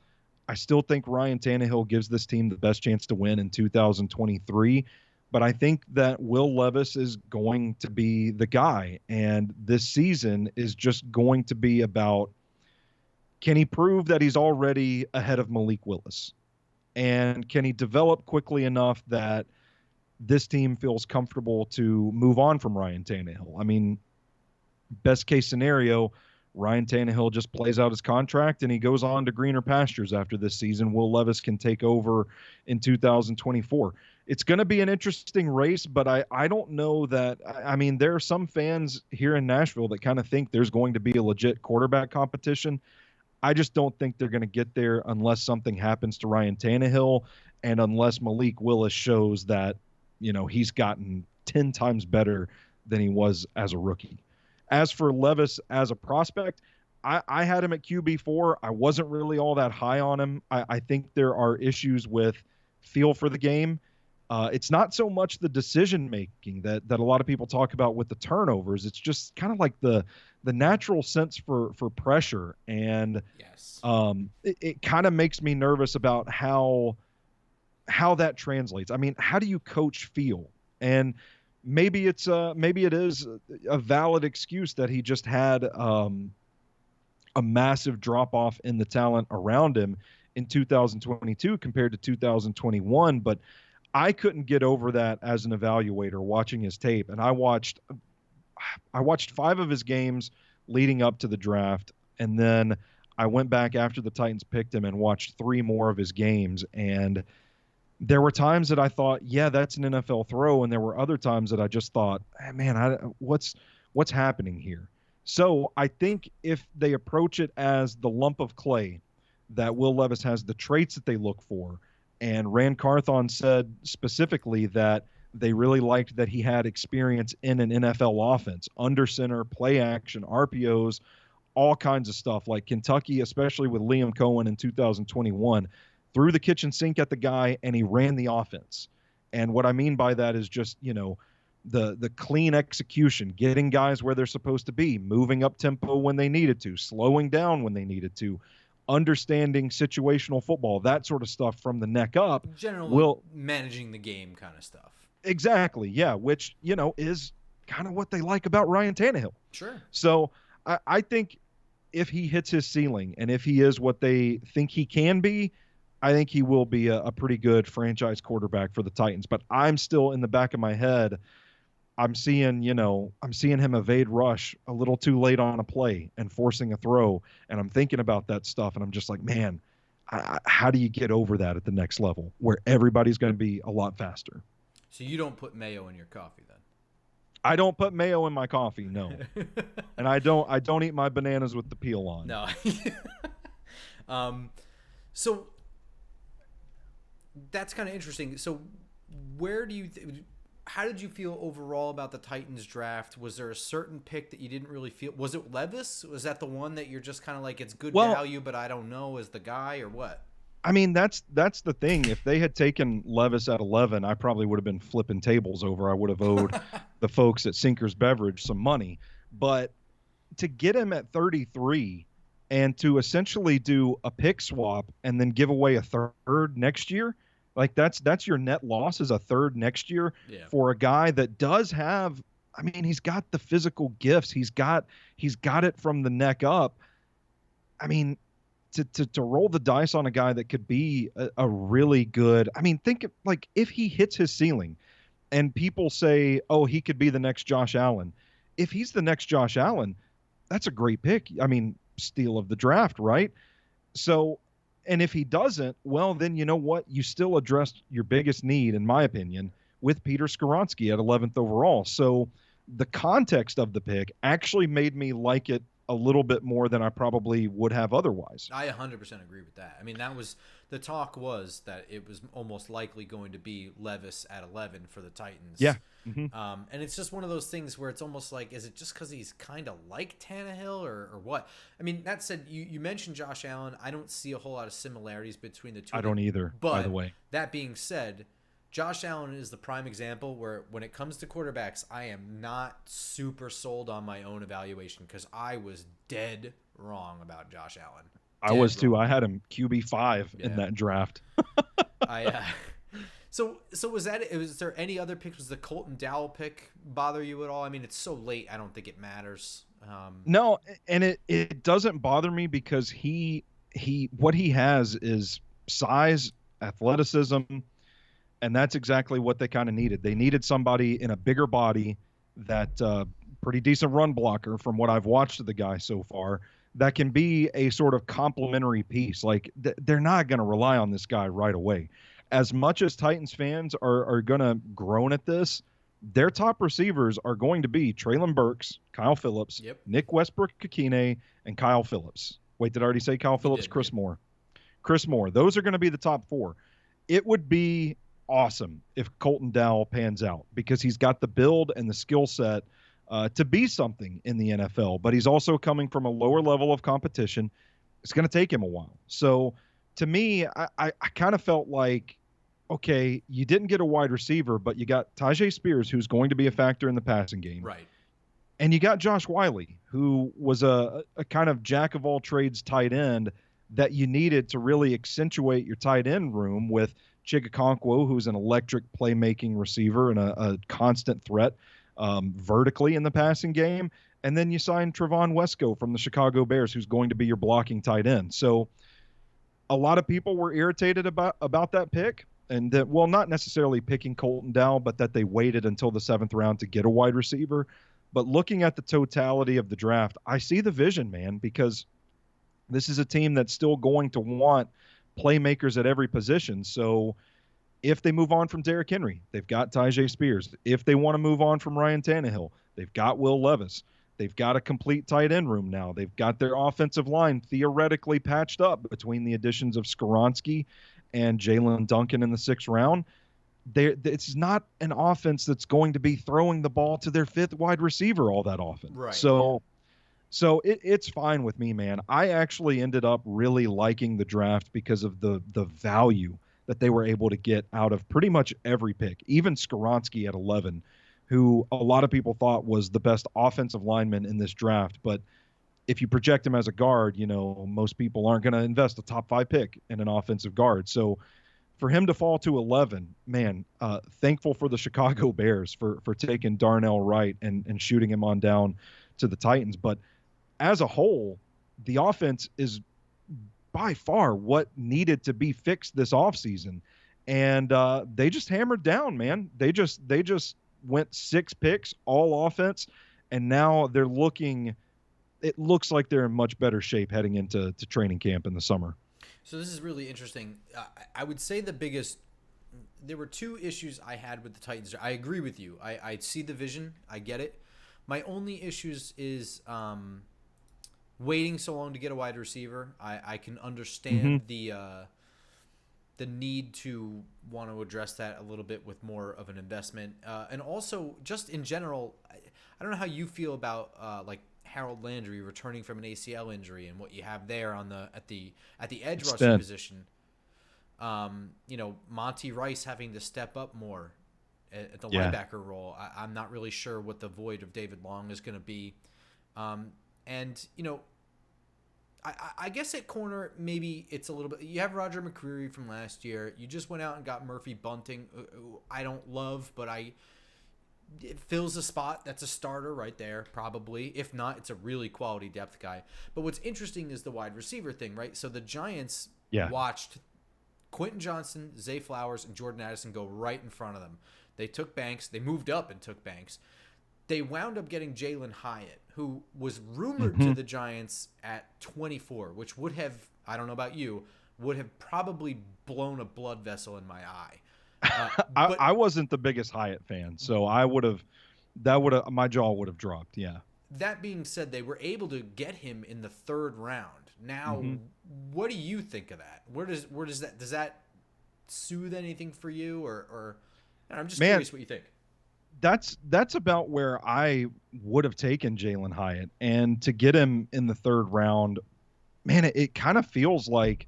I still think Ryan Tannehill gives this team the best chance to win in 2023. But I think that Will Levis is going to be the guy. And this season is just going to be about, can he prove that he's already ahead of Malik Willis? And can he develop quickly enough that this team feels comfortable to move on from Ryan Tannehill? I mean, best case scenario, Ryan Tannehill just plays out his contract and he goes on to greener pastures after this season. Will Levis can take over in 2024. It's going to be an interesting race, but I don't know that. I mean, there are some fans here in Nashville that kind of think there's going to be a legit quarterback competition. I just don't think they're going to get there unless something happens to Ryan Tannehill and unless Malik Willis shows that, he's gotten 10 times better than he was as a rookie. As for Levis as a prospect, I had him at QB4. I wasn't really all that high on him. I think there are issues with feel for the game. It's not so much the decision making that a lot of people talk about with the turnovers. It's just kind of like the natural sense for pressure. And Yes. it kind of makes me nervous about how that translates. I mean, how do you coach feel? And maybe it is a valid excuse that he just had a massive drop off in the talent around him in 2022 compared to 2021. But I couldn't get over that as an evaluator watching his tape. And I watched 5 of his games leading up to the draft. And then I went back after the Titans picked him and watched 3 more of his games. And there were times that I thought, yeah, that's an NFL throw. And there were other times that I just thought, hey, man, what's happening here? So I think if they approach it as the lump of clay, that Will Levis has the traits that they look for, and Rand Carthon said specifically that they really liked that he had experience in an NFL offense, under center, play action, RPOs, all kinds of stuff. Like Kentucky, especially with Liam Cohen in 2021, threw the kitchen sink at the guy and he ran the offense. And what I mean by that is just, the clean execution, getting guys where they're supposed to be, moving up tempo when they needed to, slowing down when they needed to, understanding situational football, that sort of stuff from the neck up. Generally managing the game kind of stuff. Exactly, yeah, which, is kind of what they like about Ryan Tannehill. Sure. So I think if he hits his ceiling and if he is what they think he can be, I think he will be a pretty good franchise quarterback for the Titans. But I'm still in the back of my head, I'm seeing him evade rush a little too late on a play and forcing a throw. And I'm thinking about that stuff. And I'm just like, man, how do you get over that at the next level where everybody's going to be a lot faster? So you don't put mayo in your coffee then? I don't put mayo in my coffee, no. And I don't eat my bananas with the peel on. No. So that's kind of interesting. So how did you feel overall about the Titans draft? Was there a certain pick that you didn't really feel? Was it Levis? Was that the one that you're just kind of like, it's good value, but I don't know as the guy, or what? I mean, that's the thing. If they had taken Levis at 11, I probably would have been flipping tables over. I would have owed the folks at Sinker's Beverage some money. But to get him at 33 and to essentially do a pick swap and then give away a third next year, like that's your net loss is a third next year for a guy that does have, I mean, he's got the physical gifts. He's got it from the neck up. I mean, to roll the dice on a guy that could be a really good, I mean, think of, like, if he hits his ceiling and people say, oh, he could be the next Josh Allen. If he's the next Josh Allen, that's a great pick. I mean, steal of the draft, right? So, and if he doesn't, well, then you know what? You still addressed your biggest need, in my opinion, with Peter Skoronski at 11th overall. So the context of the pick actually made me like it a little bit more than I probably would have otherwise. I 100% agree with that. I mean, the talk was that it was almost likely going to be Levis at 11 for the Titans. Yeah. Mm-hmm. And it's just one of those things where it's almost like, is it just because he's kind of like Tannehill or what? I mean, that said, you mentioned Josh Allen. I don't see a whole lot of similarities between the two. I don't either, by the way. That being said, Josh Allen is the prime example where when it comes to quarterbacks, I am not super sold on my own evaluation because I was dead wrong about Josh Allen. I was too. I had him QB5 in that draft. So was there any other picks? Was the Colton Dowell pick bother you at all? I mean, it's so late. I don't think it matters. No, and it doesn't bother me because he what he has is size, athleticism, and that's exactly what they kind of needed. They needed somebody in a bigger body that pretty decent run blocker from what I've watched of the guy so far that can be a sort of complementary piece. Like they're not going to rely on this guy right away. As much as Titans fans are going to groan at this, their top receivers are going to be Treylon Burks, Kyle Phillips, Nick Westbrook-Ikine, and Kyle Phillips. Wait, did I already say Kyle Phillips? Chris Moore. Chris Moore. Those are going to be the top four. It would be awesome if Colton Dowell pans out because he's got the build and the skill set to be something in the NFL, but he's also coming from a lower level of competition. It's going to take him a while. So to me, I kind of felt like, okay, you didn't get a wide receiver, but you got Tyjae Spears, who's going to be a factor in the passing game. Right. And you got Josh Wiley, who was a kind of jack of all trades tight end that you needed to really accentuate your tight end room with Chigakonkwo, who's an electric playmaking receiver and a constant threat vertically in the passing game. And then you signed Trevon Wesco from the Chicago Bears, who's going to be your blocking tight end. So a lot of people were irritated about that pick. And that, well, not necessarily picking Colton Dowell, but that they waited until the 7th round to get a wide receiver. But looking at the totality of the draft, I see the vision, man, because this is a team that's still going to want playmakers at every position. So if they move on from Derrick Henry, they've got Tyjae Spears. If they want to move on from Ryan Tannehill, they've got Will Levis. They've got a complete tight end room now. They've got their offensive line theoretically patched up between the additions of Skoronski and Jalen Duncan in the 6th round. It's not an offense that's going to be throwing the ball to their 5th wide receiver all that often. Right. So it's fine with me, man. I actually ended up really liking the draft because of the value that they were able to get out of pretty much every pick, even Skoronski at 11, who a lot of people thought was the best offensive lineman in this draft. But if you project him as a guard, most people aren't going to invest a top 5 pick in an offensive guard. So for him to fall to 11, man, thankful for the Chicago Bears for taking Darnell Wright and shooting him on down to the Titans. But as a whole, the offense is by far what needed to be fixed this offseason. And they just hammered down, man. They just went 6 picks, all offense, and now it looks like they're in much better shape heading into training camp in the summer. So this is really interesting. I would say there were 2 issues I had with the Titans. I agree with you. I see the vision. I get it. My only issues is waiting so long to get a wide receiver. I can understand the need to want to address that a little bit with more of an investment. And also, just in general, I don't know how you feel about like Harold Landry returning from an ACL injury and what you have there on at the edge rushing position. Monty Rice having to step up more at the linebacker role. I'm not really sure what the void of David Long is going to be. I guess at corner, maybe it's a little bit. You have Roger McCreary from last year. You just went out and got Murphy Bunting, who I don't love, but it fills a spot. That's a starter right there, probably. If not, it's a really quality depth guy. But what's interesting is the wide receiver thing, right? So the Giants watched Quentin Johnson, Zay Flowers, and Jordan Addison go right in front of them. They took Banks. They moved up and took Banks. They wound up getting Jalen Hyatt, who was rumored to the Giants at 24, which would have, I don't know about you, would have probably blown a blood vessel in my eye. I wasn't the biggest Hyatt fan, so my jaw would have dropped. Yeah. That being said, they were able to get him in the 3rd round. Now, what do you think of that? Where does that soothe anything for you, or I'm just curious what you think. That's about where I would have taken Jalen Hyatt, and to get him in the 3rd round, man, it kind of feels like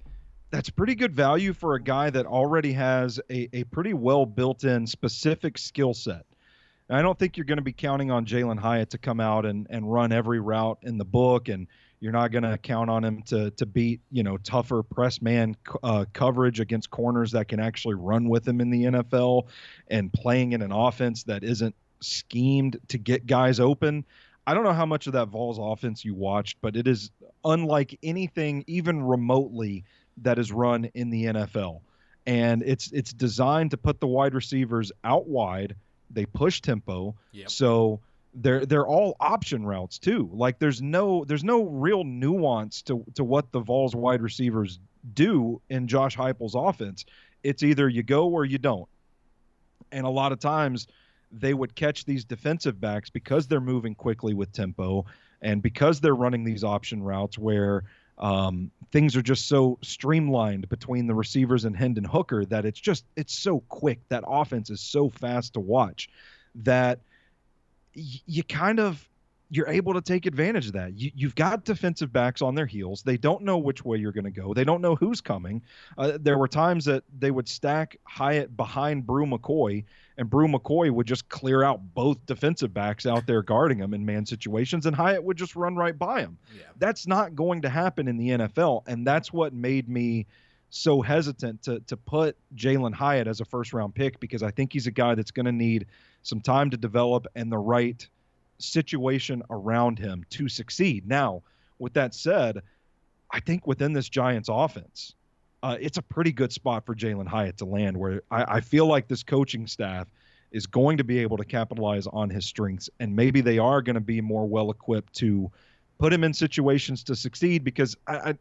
that's pretty good value for a guy that already has a pretty well built-in specific skill set. And I don't think you're going to be counting on Jalen Hyatt to come out and run every route in the book, and you're not going to count on him to beat, tougher press man coverage against corners that can actually run with him in the NFL, and playing in an offense that isn't schemed to get guys open. I don't know how much of that Vols offense you watched, but it is unlike anything even remotely that is run in the NFL. And it's designed to put the wide receivers out wide. They push tempo. Yep. So they're all option routes too. Like there's no real nuance to what the Vols wide receivers do in Josh Heupel's offense. It's either you go or you don't. And a lot of times they would catch these defensive backs because they're moving quickly with tempo and because they're running these option routes where things are just so streamlined between the receivers and Hendon Hooker that it's so quick. That offense is so fast to watch that you're able to take advantage of that. You've got defensive backs on their heels. They don't know which way you're going to go. They don't know who's coming. There were times that they would stack Hyatt behind Brew McCoy, and Brew McCoy would just clear out both defensive backs out there guarding him in man situations, and Hyatt would just run right by him. Yeah. That's not going to happen in the NFL, and that's what made me so hesitant to put Jalen Hyatt as a first-round pick, because I think he's a guy that's going to need some time to develop and the right situation around him to succeed. Now, with that said, I think within this Giants offense, it's a pretty good spot for Jalen Hyatt to land, where I feel like this coaching staff is going to be able to capitalize on his strengths, and maybe they are going to be more well-equipped to put him in situations to succeed, because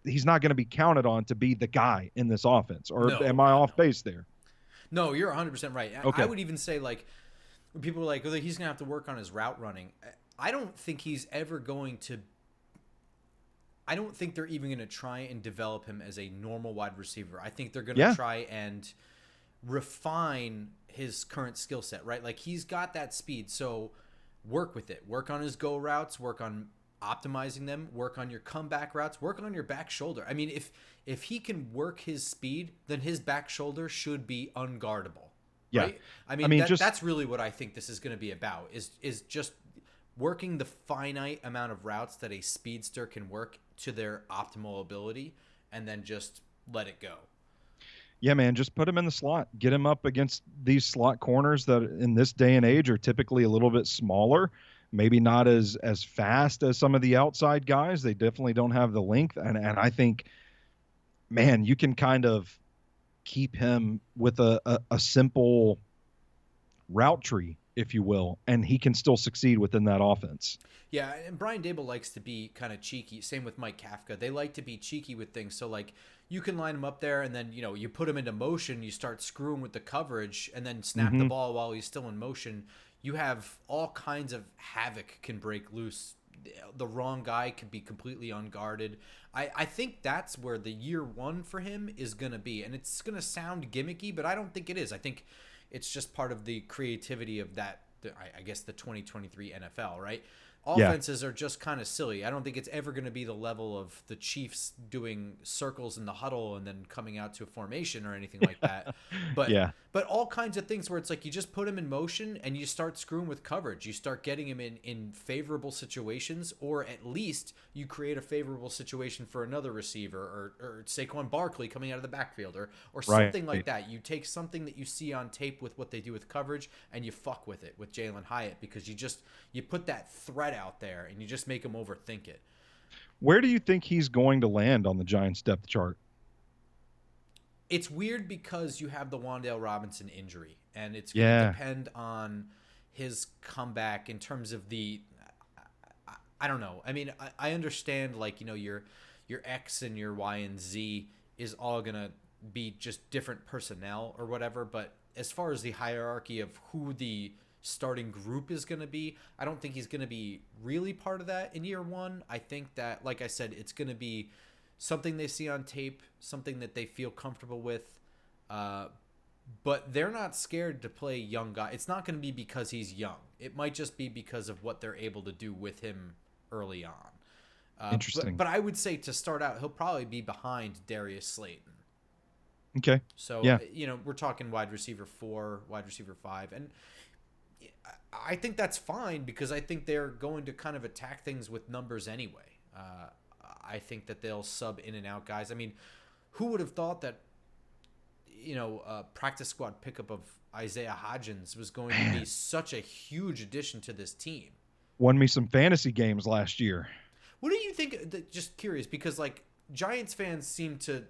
he's not going to be counted on to be the guy in this offense. Or am I off base there? No, you're 100% right. Okay. I would even say, like, when people are like, oh, he's going to have to work on his route running, I don't think he's ever going to. I don't think they're even going to try and develop him as a normal wide receiver. I think they're going to Yeah. try and refine his current skill set, right? Like he's got that speed, so work with it. Work on his go routes, work on optimizing them, work on your comeback routes, work on your back shoulder. I mean, if he can work his speed, then his back shoulder should be unguardable. Yeah. Right? I mean, that's really what I think this is going to be about is just working the finite amount of routes that a speedster can work to their optimal ability and then just let it go. Yeah, man, just put him in the slot. Get him up against these slot corners that in this day and age are typically a little bit smaller, maybe not as fast as some of the outside guys. They definitely don't have the length. And I think, man, you can kind of keep him with a simple route tree, if you will, and he can still succeed within that offense. Yeah, and Brian Dable likes to be kind of cheeky. Same with Mike Kafka. They like to be cheeky with things. So, like, you can line him up there, and then, you put him into motion, you start screwing with the coverage, and then snap the ball while he's still in motion. You have all kinds of havoc can break loose. The wrong guy could be completely unguarded. I think that's where the year one for him is going to be. And it's going to sound gimmicky, but I don't think it is. I think it's just part of the creativity of that, I guess, the 2023 NFL, right? Offenses are just kind of silly. I don't think it's ever going to be the level of the Chiefs doing circles in the huddle and then coming out to a formation or anything like that. But all kinds of things where it's like you just put him in motion and you start screwing with coverage. You start getting him in favorable situations, or at least you create a favorable situation for another receiver or Saquon Barkley coming out of the backfield or something like that. You take something that you see on tape with what they do with coverage and you fuck with it with Jalen Hyatt because you put that threat out there and you just make them overthink it. Where do you think he's going to land on the Giants depth chart? It's weird because you have the Wan'Dale Robinson injury, and it's going to depend on his comeback in terms of I don't know. I mean, I understand, like, your X and your Y and Z is all going to be just different personnel or whatever, but as far as the hierarchy of who the starting group is going to be, I don't think he's going to be really part of that in year one. I think that, like I said, it's going to be something they see on tape, something that they feel comfortable with, but they're not scared to play young guy. It's not going to be because he's young. It might just be because of what they're able to do with him early on. Interesting. But I would say to start out, he'll probably be behind Darius Slayton. Okay. So, we're talking wide receiver 4, wide receiver 5, and I think that's fine because I think they're going to kind of attack things with numbers anyway. I think that they'll sub in and out guys. I mean, who would have thought that, practice squad pickup of Isaiah Hodgins was going to be such a huge addition to this team? Won me some fantasy games last year. What do you think? Just curious, because like Giants fans seem to.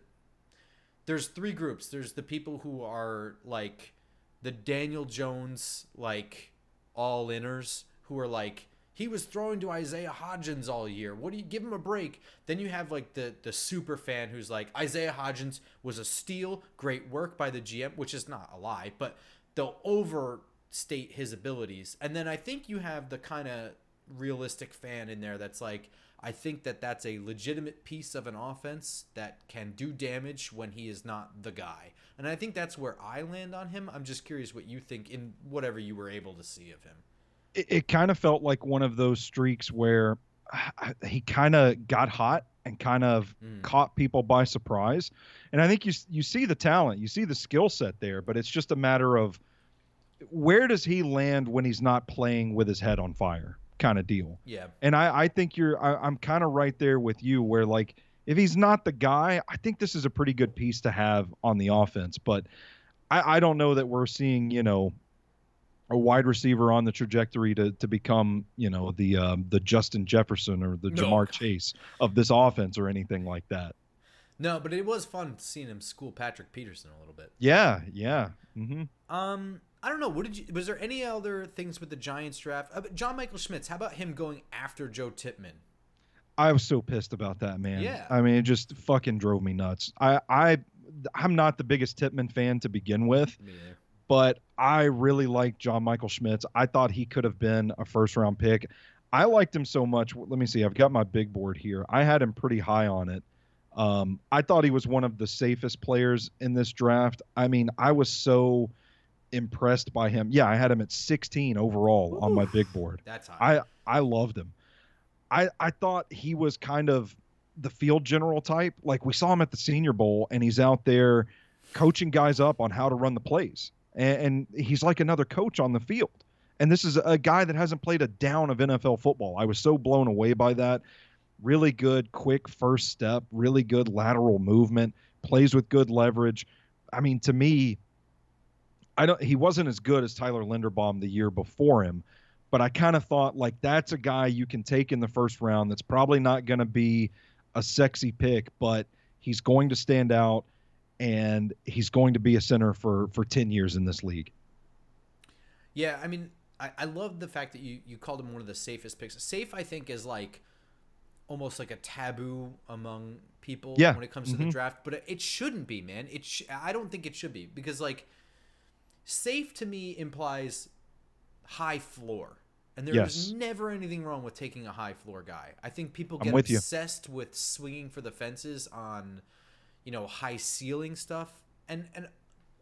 There's 3 groups. There's the people who are like the Daniel Jones, like, all-inners who are like, he was throwing to Isaiah Hodgins all year. What do you give him a break? Then you have like the super fan who's like, Isaiah Hodgins was a steal, great work by the GM, which is not a lie, but they'll overstate his abilities. And then I think you have the kind of realistic fan in there that's like, I think that that's a legitimate piece of an offense that can do damage when he is not the guy. And I think that's where I land on him. I'm just curious what you think in whatever you were able to see of him. It kind of felt like one of those streaks where he kind of got hot and kind of caught people by surprise. And I think you see the talent, you see the skill set there, but it's just a matter of where does he land when he's not playing with his head on fire kind of deal. Yeah. And I think I'm kind of right there with you where, like, if he's not the guy, I think this is a pretty good piece to have on the offense. But I don't know that we're seeing, a wide receiver on the trajectory to become, the Justin Jefferson or the Jamar Chase of this offense or anything like that. No, but it was fun seeing him school Patrick Peterson a little bit. Yeah. Mm-hmm. I don't know. Was there any other things with the Giants draft? John Michael Schmitz, how about him going after Joe Tippmann? I was so pissed about that, man. Yeah. I mean, it just fucking drove me nuts. I'm not the biggest Tippmann fan to begin with, but I really like John Michael Schmitz. I thought he could have been a first-round pick. I liked him so much. Let me see. I've got my big board here. I had him pretty high on it. I thought he was one of the safest players in this draft. I mean, I was so impressed by him. Yeah, I had him at 16 overall on my Ooh, big board. that's high. I loved him. I thought he was kind of the field general type. Like we saw him at the Senior Bowl, and he's out there coaching guys up on how to run the plays, and he's like another coach on the field. And this is a guy that hasn't played a down of NFL football. I was so blown away by that. Really good, quick first step, really good lateral movement, plays with good leverage. I mean, to me, he wasn't as good as Tyler Linderbaum the year before him, but I kind of thought like that's a guy you can take in the first round that's probably not going to be a sexy pick, but he's going to stand out and he's going to be a center for 10 years in this league. Yeah, I mean, I love the fact that you called him one of the safest picks. Safe, I think, is like almost like a taboo among people when it comes to the draft, but it shouldn't be, man. I don't think it should be, because like safe to me implies high floor. And there's never anything wrong with taking a high floor guy. I think people get obsessed with swinging for the fences on, high ceiling stuff. And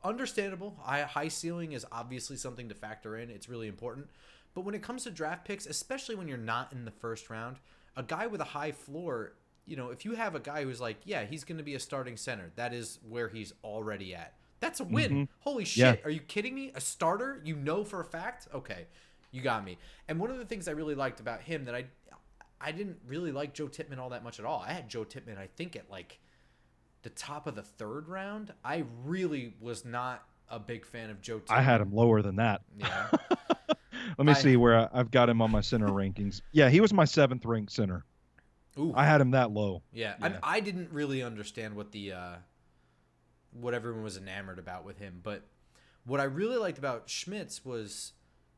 understandable. High ceiling is obviously something to factor in. It's really important. But when it comes to draft picks, especially when you're not in the first round, a guy with a high floor, if you have a guy who's like, yeah, he's going to be a starting center, that is where he's already at. That's a win. Mm-hmm. Holy shit. Yeah. Are you kidding me? A starter? For a fact? Okay. You got me. And one of the things I really liked about him that I didn't really like Joe Tippmann all that much at all. I had Joe Tippmann, I think, at like the top of the third round. I really was not a big fan of Joe Tippmann. I had him lower than that. Yeah. Let me see where I've got him on my center rankings. Yeah, he was my 7th ranked center. Ooh. I had him that low. Yeah. I didn't really understand what everyone was enamored about with him. But what I really liked about Schmitz was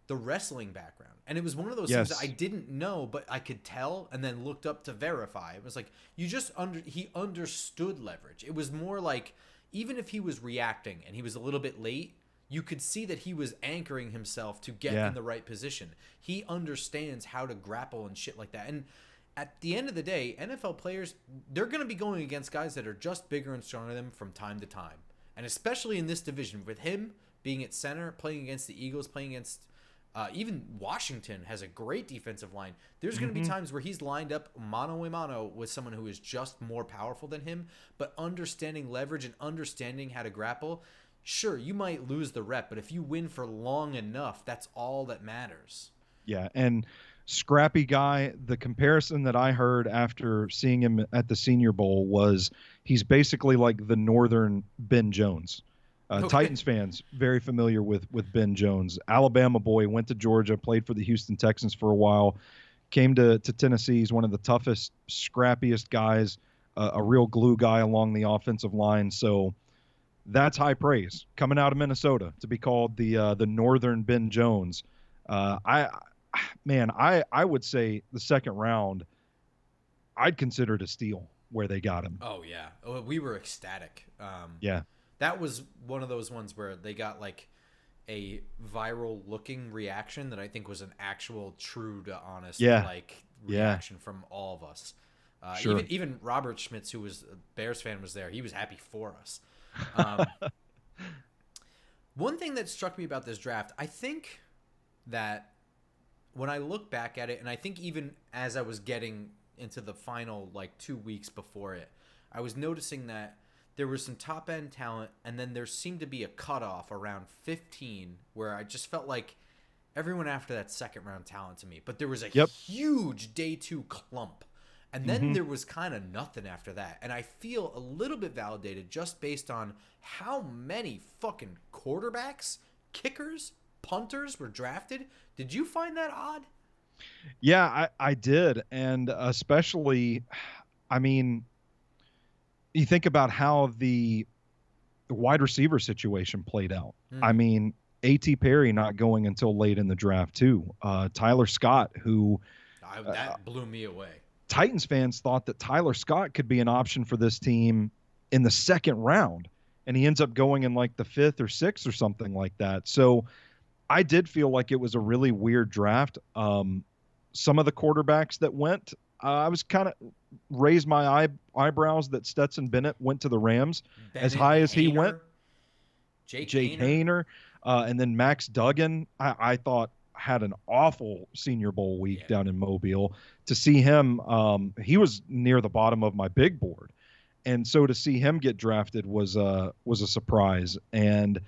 the wrestling background. And it was one of those things that I didn't know, but I could tell and then looked up to verify. It was like, he understood leverage. It was more like, even if he was reacting and he was a little bit late, you could see that he was anchoring himself to get in the right position. He understands how to grapple and shit like that. And at the end of the day, NFL players, they're going to be going against guys that are just bigger and stronger than them from time to time. And especially in this division, with him being at center, playing against the Eagles, playing against even Washington has a great defensive line. There's going to be times where he's lined up mano a mano with someone who is just more powerful than him, but understanding leverage and understanding how to grapple. Sure, you might lose the rep, but if you win for long enough, that's all that matters. Yeah, and scrappy guy, the comparison that I heard after seeing him at the Senior Bowl was he's basically like the northern Ben Jones. Okay. Titans fans very familiar with Ben Jones. Alabama boy, went to Georgia, played for the Houston Texans for a while, came to Tennessee. He's one of the toughest, scrappiest guys, a real glue guy along the offensive line. So that's high praise coming out of Minnesota to be called the northern Ben Jones. I would say the second round, I'd consider it a steal where they got him. Oh yeah, we were ecstatic. Yeah. That was one of those ones where they got like a viral looking reaction that I think was an actual true to honest reaction from all of us. Sure. Even Robert Schmitz, who was a Bears fan, was there. He was happy for us. One thing that struck me about this draft, I think that when I look back at it, and I think even as I was getting into the final 2 weeks before it, I was noticing that there was some top-end talent, and then there seemed to be a cutoff around 15 where I just felt like everyone after that second-round talent to me. But there was a huge day 2 clump, and then there was kind of nothing after that. And I feel a little bit validated just based on how many fucking quarterbacks, kickers, punters were drafted. Did you find that odd? Yeah, I did. And especially, I mean, you think about how the wide receiver situation played out. I mean, A.T. Perry not going until late in the draft too. Tyler Scott, who that blew me away. Titans fans thought that Tyler Scott could be an option for this team in the second round, and he ends up going in like the 5th or 6th or something like that. So I did feel like it was a really weird draft. some of the quarterbacks that went. I was kind of raised my eyebrows that Stetson Bennett went to the Rams as Bennett, high as he went. Hayner, Jake Jake Hayner. Hayner, and then Max Duggan, I thought had an awful Senior Bowl week down in Mobile. To see him, he was near the bottom of my big board, and so to see him get drafted was a surprise. And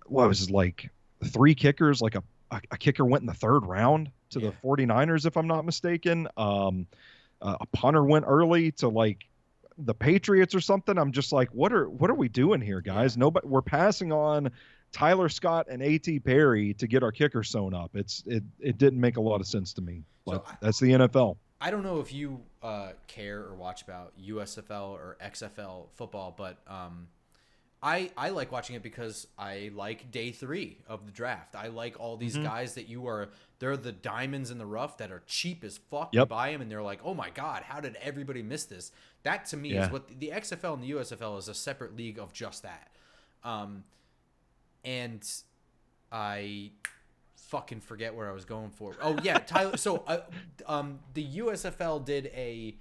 what was it, like 3 kickers, like a kicker went in the 3rd round to the 49ers, if I'm not mistaken. A punter went early to like the Patriots or something. I'm just like, what are we doing here, guys? Nobody, we're passing on Tyler Scott and A.T. Perry to get our kicker sewn up. It didn't make a lot of sense to me, but that's the NFL. I don't know if you care or watch about USFL or XFL football, but I like watching it because I like day 3 of the draft. I like all these guys that they're the diamonds in the rough that are cheap as fuck. You buy them and they're like, oh my God, how did everybody miss this? That to me is what the XFL and the USFL is, a separate league of just that. And I fucking forget where I was going for. Oh yeah, Tyler. So the USFL did a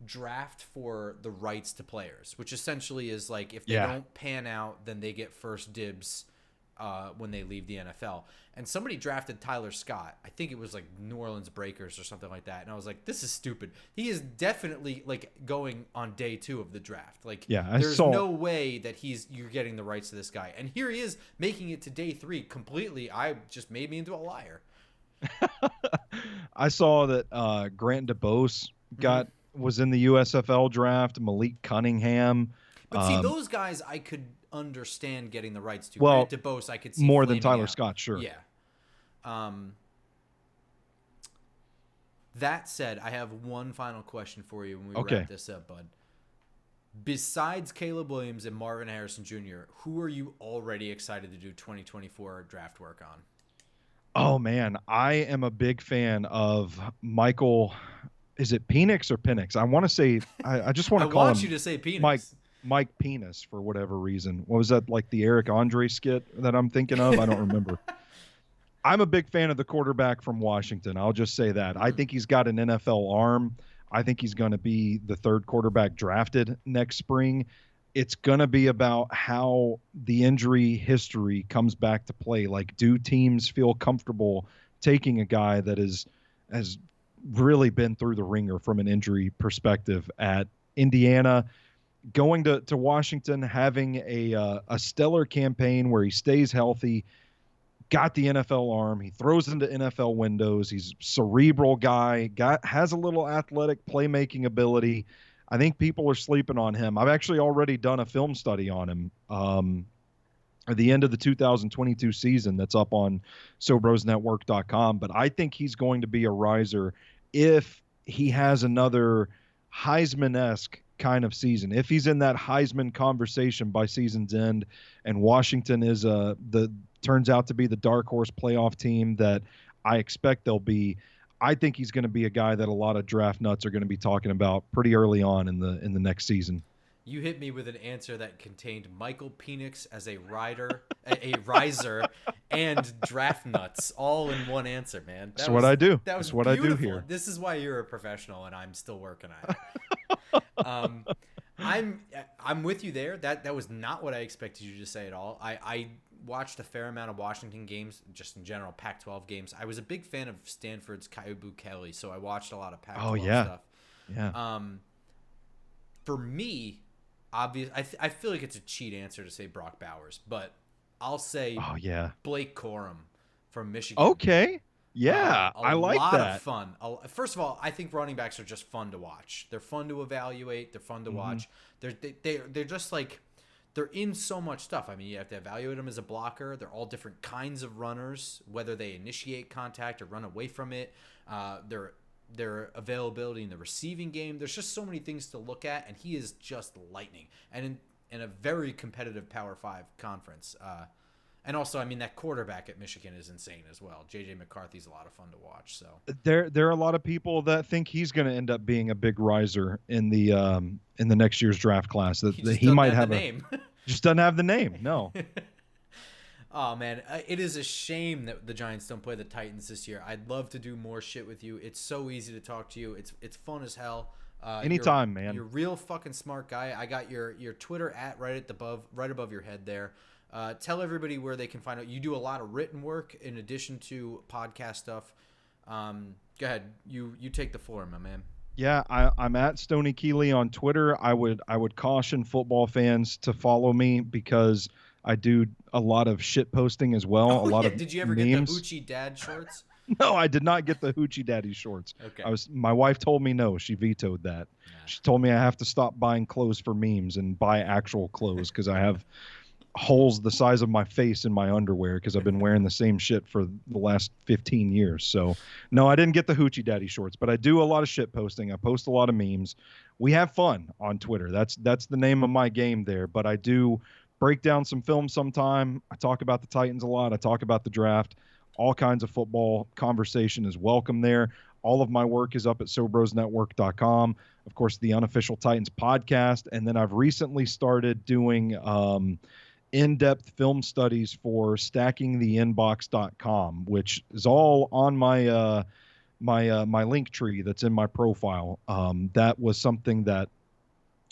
draft for the rights to players, which essentially is like if they don't pan out, then they get first dibs when they leave the NFL. And somebody drafted Tyler Scott. I think it was like New Orleans Breakers or something like that. And I was like, this is stupid. He is definitely like going on day 2 of the draft. Like there's no way that you're getting the rights to this guy. And here he is making it to day 3 completely. I just made me into a liar. I saw that Grant DeBose was in the USFL draft. Malik Cunningham. But see, those guys I could understand getting the rights to. Well, Grant DeBose I could see more than flaming Tyler out. Scott, sure. Yeah. That said, I have one final question for you when we wrap this up, bud. Besides Caleb Williams and Marvin Harrison Jr., who are you already excited to do 2024 draft work on? Oh, man. I am a big fan of Michael. Is it Penix or Penix? I want to say, I just want to call him. I want you to say Penix. Mike Penis for whatever reason. What was that, like the Eric Andre skit that I'm thinking of? I don't remember. I'm a big fan of the quarterback from Washington. I'll just say that. I think he's got an NFL arm. I think he's going to be the 3rd quarterback drafted next spring. It's going to be about how the injury history comes back to play. Like, do teams feel comfortable taking a guy that has really been through the ringer from an injury perspective at Indiana, going to Washington, having a stellar campaign where he stays healthy, got the NFL arm. He throws into NFL windows. He's a cerebral guy, has a little athletic playmaking ability. I think people are sleeping on him. I've actually already done a film study on him at the end of the 2022 season that's up on sobrosnetwork.com. But I think he's going to be a riser if he has another Heisman-esque kind of season. If he's in that Heisman conversation by season's end, and Washington is turns out to be the dark horse playoff team that I expect they'll be, I think he's going to be a guy that a lot of draft nuts are going to be talking about pretty early on in the next season. You hit me with an answer that contained Michael Penix as a riser, and draft nuts all in one answer, man. That's what I do. That's what beautiful. I do here. This is why you're a professional, and I'm still working at it. I'm with you there. That was not what I expected you to say at all. I watched a fair amount of Washington games, just in general, Pac-12 games. I was a big fan of Stanford's Kaibu Kelly, so I watched a lot of Pac-12 stuff. Yeah. For me, I feel like it's a cheat answer to say Brock Bowers, but I'll say Blake Corum from Michigan. Okay. Yeah, I like that. A lot of fun. First of all, I think running backs are just fun to watch. They're fun to evaluate. They're fun to watch. They're just like, they're in so much stuff. I mean, you have to evaluate them as a blocker. They're all different kinds of runners, whether they initiate contact or run away from it. Their availability in the receiving game. There's just so many things to look at, and he is just lightning. And in a very competitive Power 5 conference. And also, I mean, that quarterback at Michigan is insane as well. J.J. McCarthy's a lot of fun to watch. So there are a lot of people that think he's going to end up being a big riser in the next year's draft class. That he might have the name. Just doesn't have the name. No. Oh man, it is a shame that the Giants don't play the Titans this year. I'd love to do more shit with you. It's so easy to talk to you. It's fun as hell. Anytime, You're man. real fucking smart guy. I got your Twitter at right above your head there. Tell everybody where they can find out. You do a lot of written work in addition to podcast stuff. Go ahead. You take the floor, my man. Yeah, I'm at Stoney Keeley on Twitter. I would caution football fans to follow me because I do a lot of shit posting as well, a Oh lot yeah. of Did you ever get the memes. Hoochie Dad shorts? No, I did not get the Hoochie Daddy shorts. Okay. My wife told me no. She vetoed that. Nah. She told me I have to stop buying clothes for memes and buy actual clothes because I have holes the size of my face in my underwear because I've been wearing the same shit for the last 15 years. So, no, I didn't get the Hoochie Daddy shorts, but I do a lot of shit posting. I post a lot of memes. We have fun on Twitter. That's the name of my game there, but I do break down some film sometime. I talk about the Titans a lot. I talk about the draft. All kinds of football conversation is welcome there. All of my work is up at sobrosnetwork.com. Of course, the unofficial Titans podcast. And then I've recently started doing in-depth film studies for stackingtheinbox.com, which is all on my my link tree that's in my profile. That was something that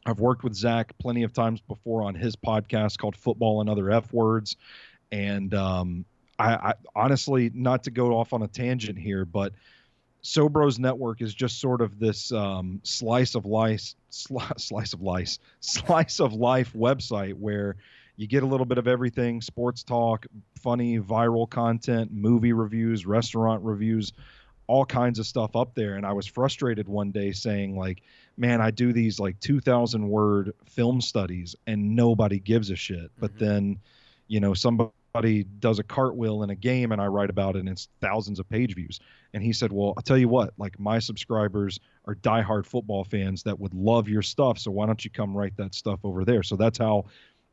I've worked with Zach plenty of times before on his podcast called Football and Other F Words. And I honestly, not to go off on a tangent here, but SoBros Network is just sort of this slice of life website where you get a little bit of everything: sports talk, funny viral content, movie reviews, restaurant reviews, all kinds of stuff up there. And I was frustrated one day saying, like, man, I do these like 2,000 word film studies and nobody gives a shit. But then, somebody does a cartwheel in a game and I write about it and it's thousands of page views. And he said, well, I'll tell you what, like, my subscribers are diehard football fans that would love your stuff. So why don't you come write that stuff over there? So that's how,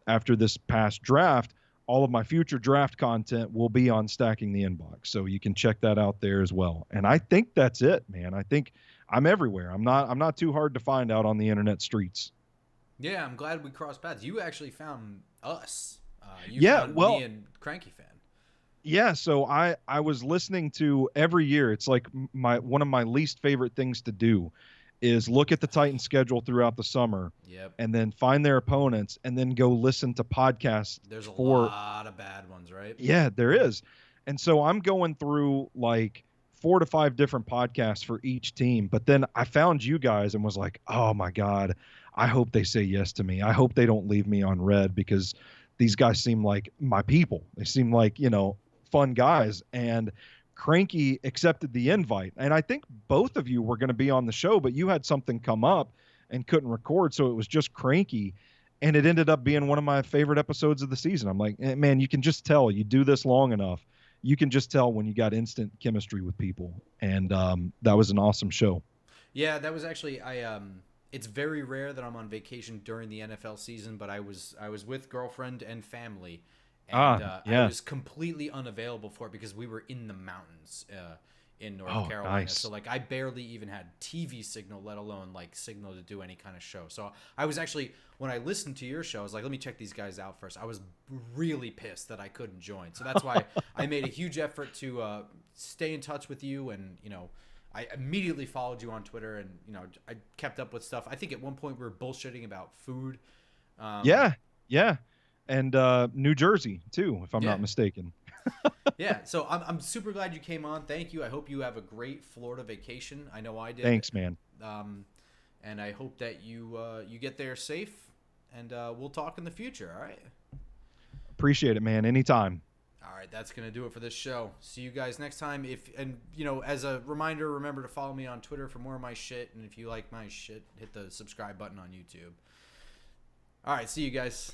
after this past draft, all of my future draft content will be on Stacking the Inbox. So you can check that out there as well. And I think that's it, man. I think I'm everywhere. I'm not too hard to find out on the internet streets. Yeah, I'm glad we crossed paths. You actually found us. You found Well, me and Cranky Fan. yeah. So I was listening to every year. It's like one of my least favorite things to do is look at the Titans schedule throughout the summer. Yep. And then find their opponents and then go listen to podcasts. There's a lot of bad ones, right? Yeah, there is. And so I'm going through like 4 to 5 different podcasts for each team. But then I found you guys and was like, oh my God, I hope they say yes to me. I hope they don't leave me on red because these guys seem like my people. They seem like, fun guys. And Cranky accepted the invite. And I think both of you were going to be on the show, but you had something come up and couldn't record. So it was just Cranky. And it ended up being one of my favorite episodes of the season. I'm like, man, you can just tell you do this long enough. You can just tell when you got instant chemistry with people. And that was an awesome show. Yeah, that was actually it's very rare that I'm on vacation during the NFL season, but I was with girlfriend and family. And yeah. I was completely unavailable for it because we were in the mountains in North Carolina. Nice. So like I barely even had TV signal, let alone like signal to do any kind of show. So I was actually, when I listened to your show, I was like, let me check these guys out first. I was really pissed that I couldn't join. So that's why I made a huge effort to stay in touch with you. And, I immediately followed you on Twitter and, I kept up with stuff. I think at one point we were bullshitting about food. Yeah. And New Jersey too, if I'm not mistaken. Yeah, so I'm super glad you came on. Thank you. I hope you have a great Florida vacation. I know I did. Thanks, man. And I hope that you get there safe. And we'll talk in the future. All right. Appreciate it, man. Anytime. All right, that's gonna do it for this show. See you guys next time. As a reminder, remember to follow me on Twitter for more of my shit. And if you like my shit, hit the subscribe button on YouTube. All right, see you guys.